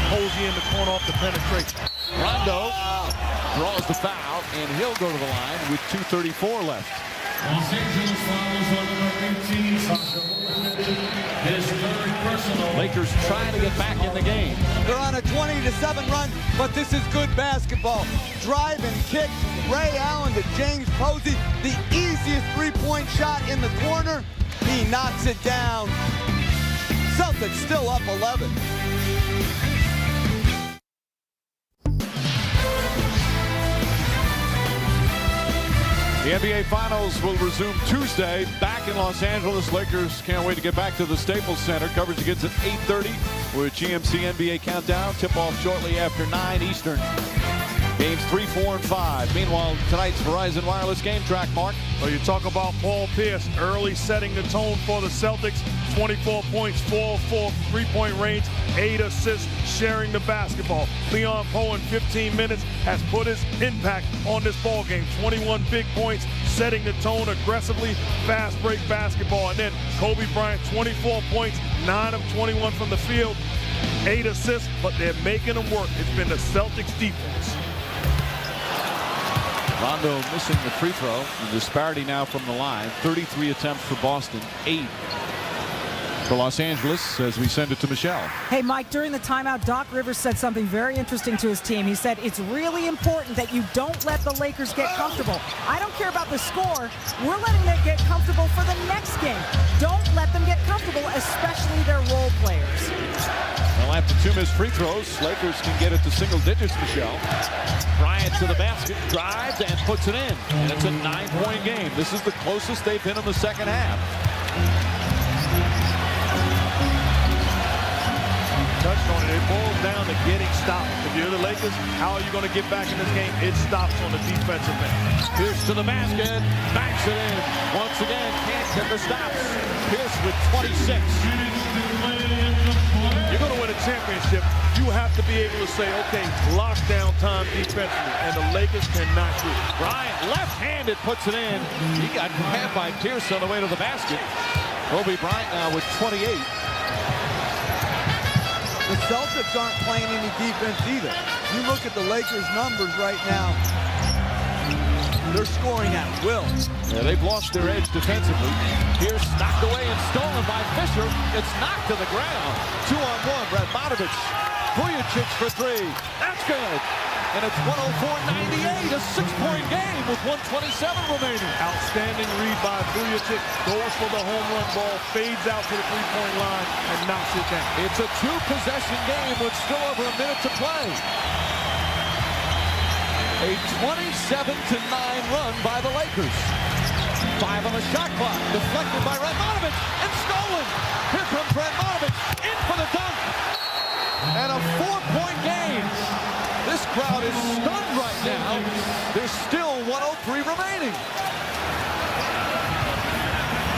D: Posey in the corner off the penetration.
A: Rondo draws the foul, and he'll go to the line with 2:34 left.
K: Los Angeles fouls on number 18. His third personal.
A: Lakers trying to get back in the game.
E: They're on a 20-7 run, but this is good basketball. Drive and kick. Ray Allen to James Posey. The easiest three-point shot in the corner. He knocks it down. Celtics still up 11.
A: The NBA Finals will resume Tuesday back in Los Angeles. Lakers can't wait to get back to the Staples Center. Coverage begins at 8:30 with GMC NBA Countdown. Tip-off shortly after 9 Eastern. Games 3, 4, and 5. Meanwhile, tonight's Verizon Wireless Game Track, Mark.
D: Well, you talk about Paul Pierce early setting the tone for the Celtics. 24 points, 4 for three-point range, 8 assists, sharing the basketball. Leon Poe in 15 minutes has put his impact on this ball game. 21 big points, setting the tone aggressively, fast break basketball. And then Kobe Bryant, 24 points, 9 of 21 from the field, 8 assists, but they're making them work. It's been the Celtics defense.
A: Rondo missing the free throw. The disparity now from the line. 33 attempts for Boston, 8 for Los Angeles as we send it to Michelle.
B: Hey, Mike, during the timeout, Doc Rivers said something very interesting to his team. He said, it's really important that you don't let the Lakers get comfortable. I don't care about the score. We're letting them get comfortable for the next game. Don't let them get comfortable, especially their role players.
A: Well, after 2 missed free throws, Lakers can get it to single digits, Michelle. Bryant to the basket, drives, and puts it in. And it's a 9-point game. This is the closest they've been in the second half.
D: Touched on it. It boils down to getting stops. If you're the Lakers, how are you going to get back in this game? It stops on the defensive end.
A: Pierce to the basket, backs it in. Once again, can't get the stops. Pierce with 26.
D: You're going to win a championship. You have to be able to say, okay, lockdown time defensively, and the Lakers cannot do it.
A: Bryant, left-handed, puts it in. He got grabbed by Pierce on the way to the basket. Kobe Bryant now with 28.
E: The Celtics aren't playing any defense either. You look at the Lakers' numbers right now. They're scoring at will.
A: Yeah, they've lost their edge defensively. Pierce knocked away and stolen by Fisher. It's knocked to the ground. 2-on-1, Radmanovic. Vujacic for three. That's good. And it's 104-98, a 6-point game with 127 remaining.
D: Outstanding read by Vujacic. Goes for the home run ball, fades out to the three-point line, and knocks it down.
A: It's a 2-possession game with still over a minute to play. A 27-9 run by the Lakers. 5 on the shot clock, deflected by Radmanovic, and stolen. Here comes Radmanovic, in for the dunk. And a 4-point game. This crowd is stunned right now. There's still 103 remaining.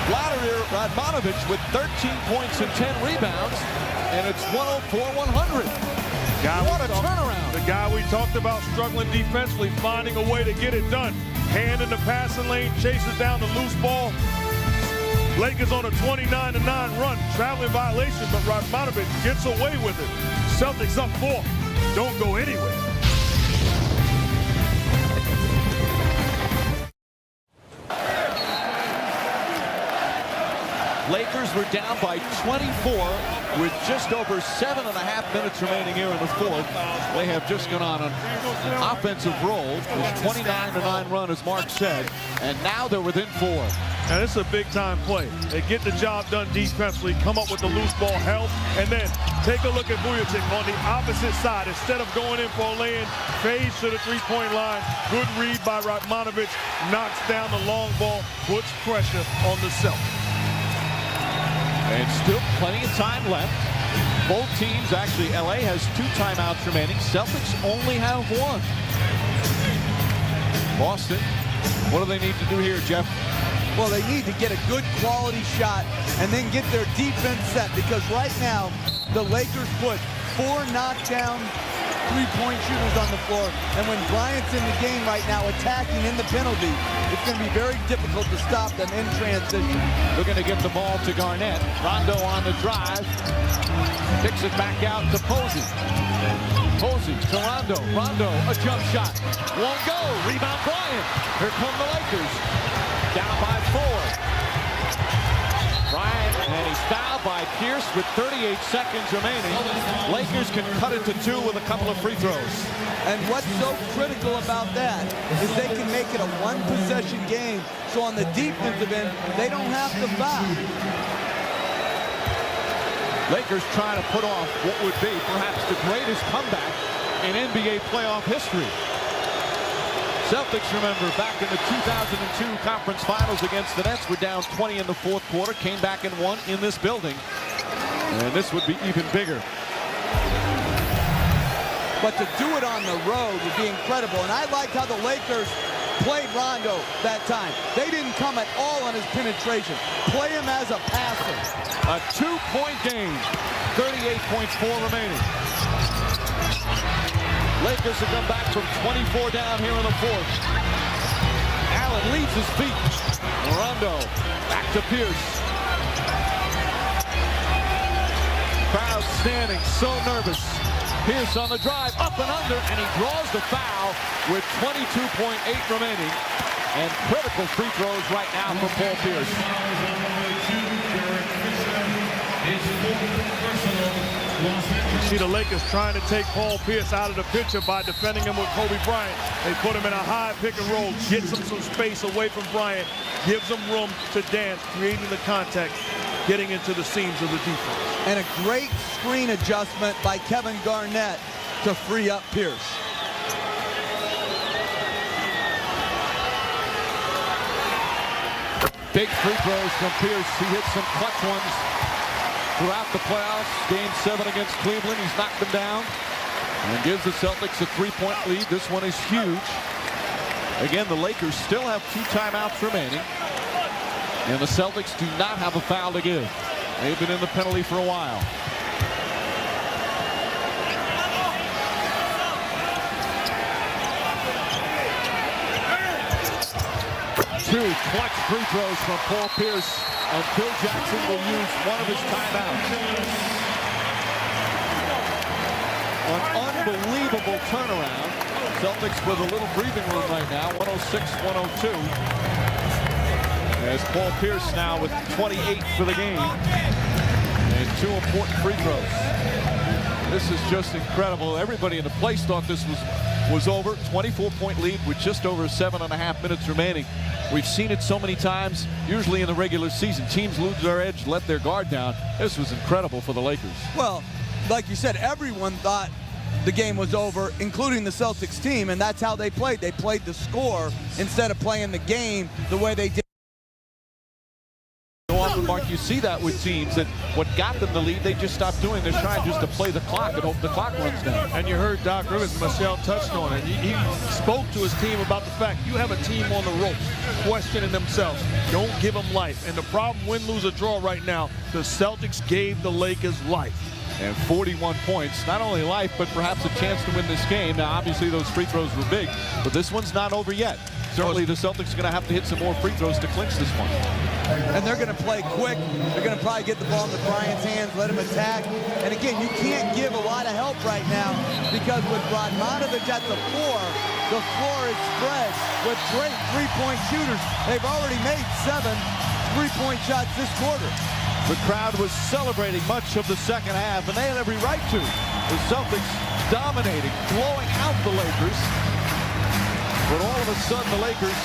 A: Vladimir Radmanovic with 13 points and 10 rebounds, and it's 104-100. What a turnaround.
D: The guy we talked about struggling defensively, finding a way to get it done. hand in the passing lane, chases down the loose ball. Lakers on a 29-9 run, traveling violation, but Radmanovic gets away with it. Celtics up 4. Don't go anywhere.
A: Lakers were down by 24 with just over 7.5 minutes remaining here in the fourth. They have just gone on an offensive roll. This 29-9 run, as Mark said, and now they're within 4.
D: And it's a big-time play. They get the job done defensively, come up with the loose ball help, and then take a look at Vujacic on the opposite side. Instead of going in for a lay-in, fades to the three-point line. Good read by Radmanovic, knocks down the long ball, puts pressure on the Celtics.
A: And still plenty of time left. Both teams, actually, LA has 2 timeouts remaining. Celtics only have 1. Boston, what do they need to do here, Jeff?
E: Well, they need to get a good quality shot and then get their defense set, because right now the Lakers put 4 knockdown three-point shooters on the floor, and when Bryant's in the game right now attacking in the penalty, it's going to be very difficult to stop them in transition.
A: Looking to get the ball to Garnett. Rondo on the drive. Kicks it back out to Posey. Posey to Rondo. Rondo, a jump shot. Won't go. Rebound Bryant. Here come the Lakers. Down by 4. Bryant, and he's fouled by Pierce with 38 seconds remaining. Lakers can cut it to 2 with a couple of free throws.
E: And what's so critical about that is they can make it a one-possession game, so on the defensive end, they don't have to foul.
A: Lakers trying to put off what would be perhaps the greatest comeback in NBA playoff history. Celtics, remember, back in the 2002 conference finals against the Nets, were down 20 in the fourth quarter, came back and won in this building. And this would be even bigger.
E: But to do it on the road would be incredible. And I liked how the Lakers played Rondo that time. They didn't come at all on his penetration. Play him as a passer.
A: A 2-point game, 38.4 remaining. Lakers have come back from 24 down here in the fourth. Allen leaves his feet. Rondo back to Pierce. Crowd standing, so nervous. Pierce on the drive, up and under, and he draws the foul with 22.8 remaining. And critical free throws right now for Paul Pierce.
D: You see the Lakers trying to take Paul Pierce out of the picture by defending him with Kobe Bryant. They put him in a high pick and roll, gets him some space away from Bryant, gives him room to dance, creating the contact, getting into the seams of the defense.
E: And a great screen adjustment by Kevin Garnett to free up Pierce.
A: Big free throws from Pierce. He hits some clutch ones throughout the playoffs. Game 7 against Cleveland. He's knocked them down and gives the Celtics a 3-point lead. This one is huge. Again, the Lakers still have 2 timeouts remaining, and the Celtics do not have a foul to give. They've been in the penalty for a while. Two clutch free throws from Paul Pierce, and Phil Jackson will use one of his timeouts. An unbelievable turnaround. Celtics with a little breathing room right now, 106-102. As Paul Pierce now with 28 for the game, and 2 important free throws. This is just incredible. Everybody in the place thought this was over. 24-point lead with just over 7.5 minutes remaining. We've seen it so many times, usually in the regular season. Teams lose their edge, let their guard down. This was incredible for the Lakers.
E: Well, like you said, everyone thought the game was over, including the Celtics team, and that's how they played. They played the score instead of playing the game the way they did.
A: Often, Mark, you see that with teams, that what got them the lead, they just stopped doing. They're trying just to play the clock and hope the clock runs down.
D: And you heard Doc Rivers, Michelle touched on it. He spoke to his team about the fact you have a team on the ropes, questioning themselves. Don't give them life. And the problem, win, lose, or draw right now, the Celtics gave the Lakers life.
A: And 41 points, not only life, but perhaps a chance to win this game. Now, obviously, those free throws were big, but this one's not over yet. certainly the Celtics are going to have to hit some more free throws to clinch this one.
E: And they're going to play quick. They're going to probably get the ball into Bryant's hands, let him attack. And again, you can't give a lot of help right now because with Radmanovic at the floor is spread with great three-point shooters. They've already made 7 three-point shots this quarter.
A: The crowd was celebrating much of the second half, and they had every right to. The Celtics dominating, blowing out the Lakers. But all of a sudden, the Lakers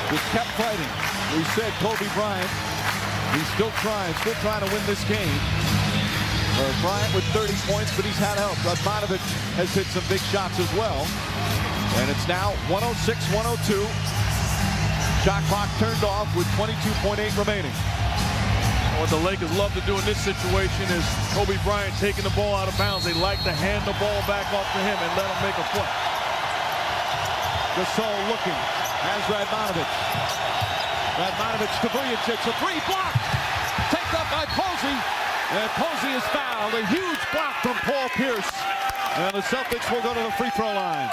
A: just kept fighting. We said Kobe Bryant, he's still trying to win this game. Bryant with 30 points, but he's had help. Radmanovic has hit some big shots as well. And it's now 106-102. Shot clock turned off with 22.8 remaining.
D: What the Lakers love to do in this situation is Kobe Bryant taking the ball out of bounds. They like to hand the ball back off to him and let him make a play.
A: Gasol looking, has Radmanovic. Radmanovic to Vujacic, a three block. Taken up by Posey. And Posey is fouled. A huge block from Paul Pierce. And the Celtics will go to the free throw line.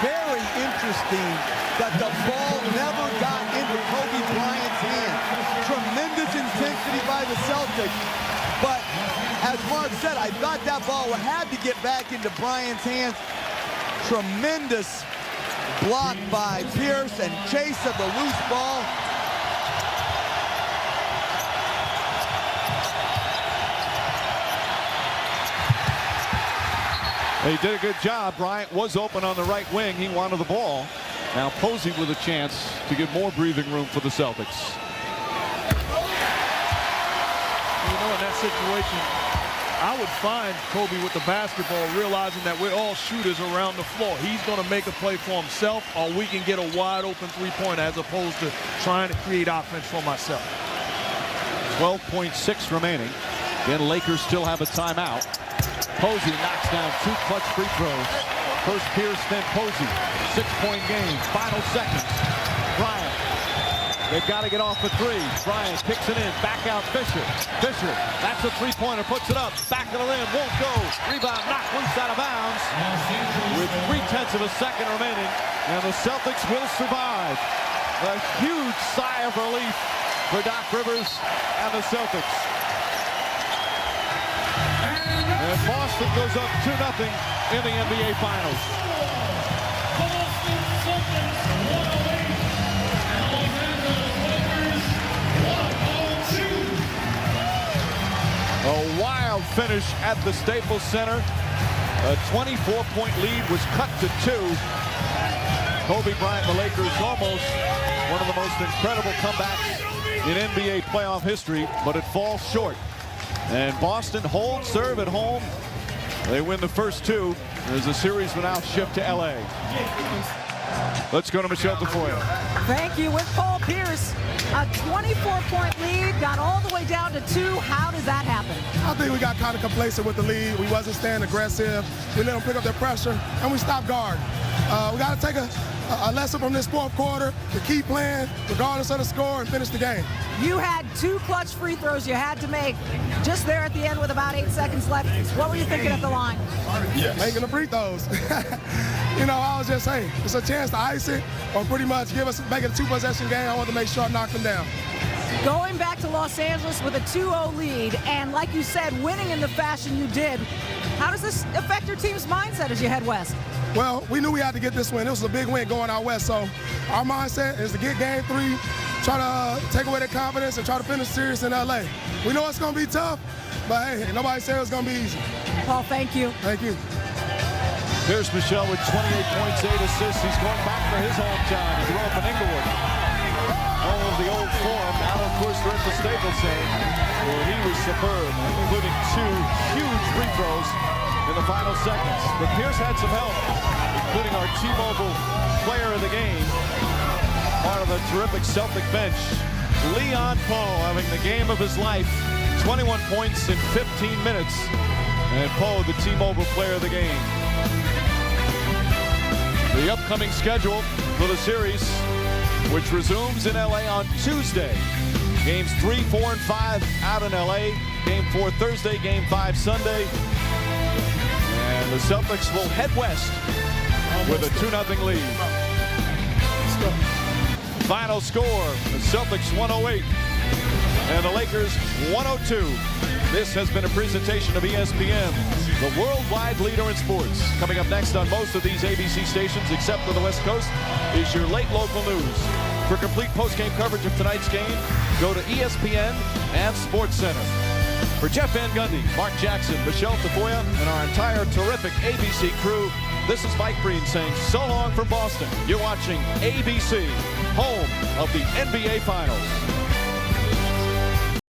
E: Very interesting that the ball never got into Kobe Bryant's hand. Tremendous intensity by the Celtics. But as Mark said, I thought that ball had to get back into Bryant's hands. Tremendous block by Pierce and chase of the loose ball.
A: He did a good job. Bryant was open on the right wing. He wanted the ball. Now Posey with a chance to give more breathing room for the Celtics.
D: You know, in that situation, I would find Kobe with the basketball, realizing that we're all shooters around the floor. He's going to make a play for himself, or we can get a wide open three-pointer as opposed to trying to create offense for myself.
A: 12.6 remaining. Again, Lakers still have a timeout. Posey knocks down 2 clutch free throws. First Pierce, then Posey. 6-point game. Final seconds. Bryant. They've got to get off the 3. Bryant kicks it in. Back out Fisher. Fisher. That's a three-pointer. Puts it up. Back of the rim. Won't go. Rebound knocked loose out of bounds. With 0.3 of a second remaining. And the Celtics will survive. A huge sigh of relief for Doc Rivers and the Celtics. And Boston goes up 2-0 in the NBA Finals. A wild finish at the Staples Center. A 24-point lead was cut to 2. Kobe Bryant and the Lakers almost one of the most incredible comebacks in NBA playoff history, but it falls short. And Boston holds serve at home. They win the first 2 as the series will now shift to LA. Let's go to Michelle Tafoya.
B: Thank you. With Paul Pierce, a 24-point lead, got all the way down to 2. How does that happen?
F: I think we got kind of complacent with the lead. We wasn't staying aggressive. We let them pick up their pressure, and we stopped guarding. We got to take a lesson from this fourth quarter to keep playing, regardless of the score, and finish the game.
B: You had 2 clutch free throws you had to make just there at the end with about 8 seconds left. What were you thinking at the line?
F: Yes. Making the free throws. You know, I was just saying, it's a chance to ice it or pretty much make it a 2-possession game. I want to make sure I knock them down.
B: Going back to Los Angeles with a 2-0 lead, and like you said, winning in the fashion you did, how does this affect your team's mindset as you head west?
F: Well, we knew we had to get this win. It was a big win going out west, so our mindset is to get game 3, try to take away their confidence, and try to finish the series in LA. We know it's going to be tough, but hey, nobody said it was going to be easy.
B: Paul, thank you.
F: Thank you.
A: Here's Michelle with 28 points, 8 assists. He's going back for his hometown. He grew up in Inglewood. Home of the old Forum. Now, of course, they're at the Staples Center, where he was superb, including 2 huge free throws in the final seconds. But Pierce had some help, including our T-Mobile player of the game, part of the terrific Celtic bench. Leon Poe having the game of his life, 21 points in 15 minutes. And Poe, the T-Mobile player of the game. The upcoming schedule for the series, which resumes in LA on Tuesday. Games 3, 4, and 5 out in LA. Game 4 Thursday, Game 5 Sunday. And the Celtics will head west with a 2-0 lead. Final score, the Celtics 108 and the Lakers 102. This has been a presentation of ESPN, the worldwide leader in sports. Coming up next on most of these ABC stations, except for the West Coast, is your late local news. For complete post-game coverage of tonight's game, go to ESPN and SportsCenter. For Jeff Van Gundy, Mark Jackson, Michelle Tafoya, and our entire terrific ABC crew, this is Mike Breen saying so long from Boston. You're watching ABC, home of the NBA Finals.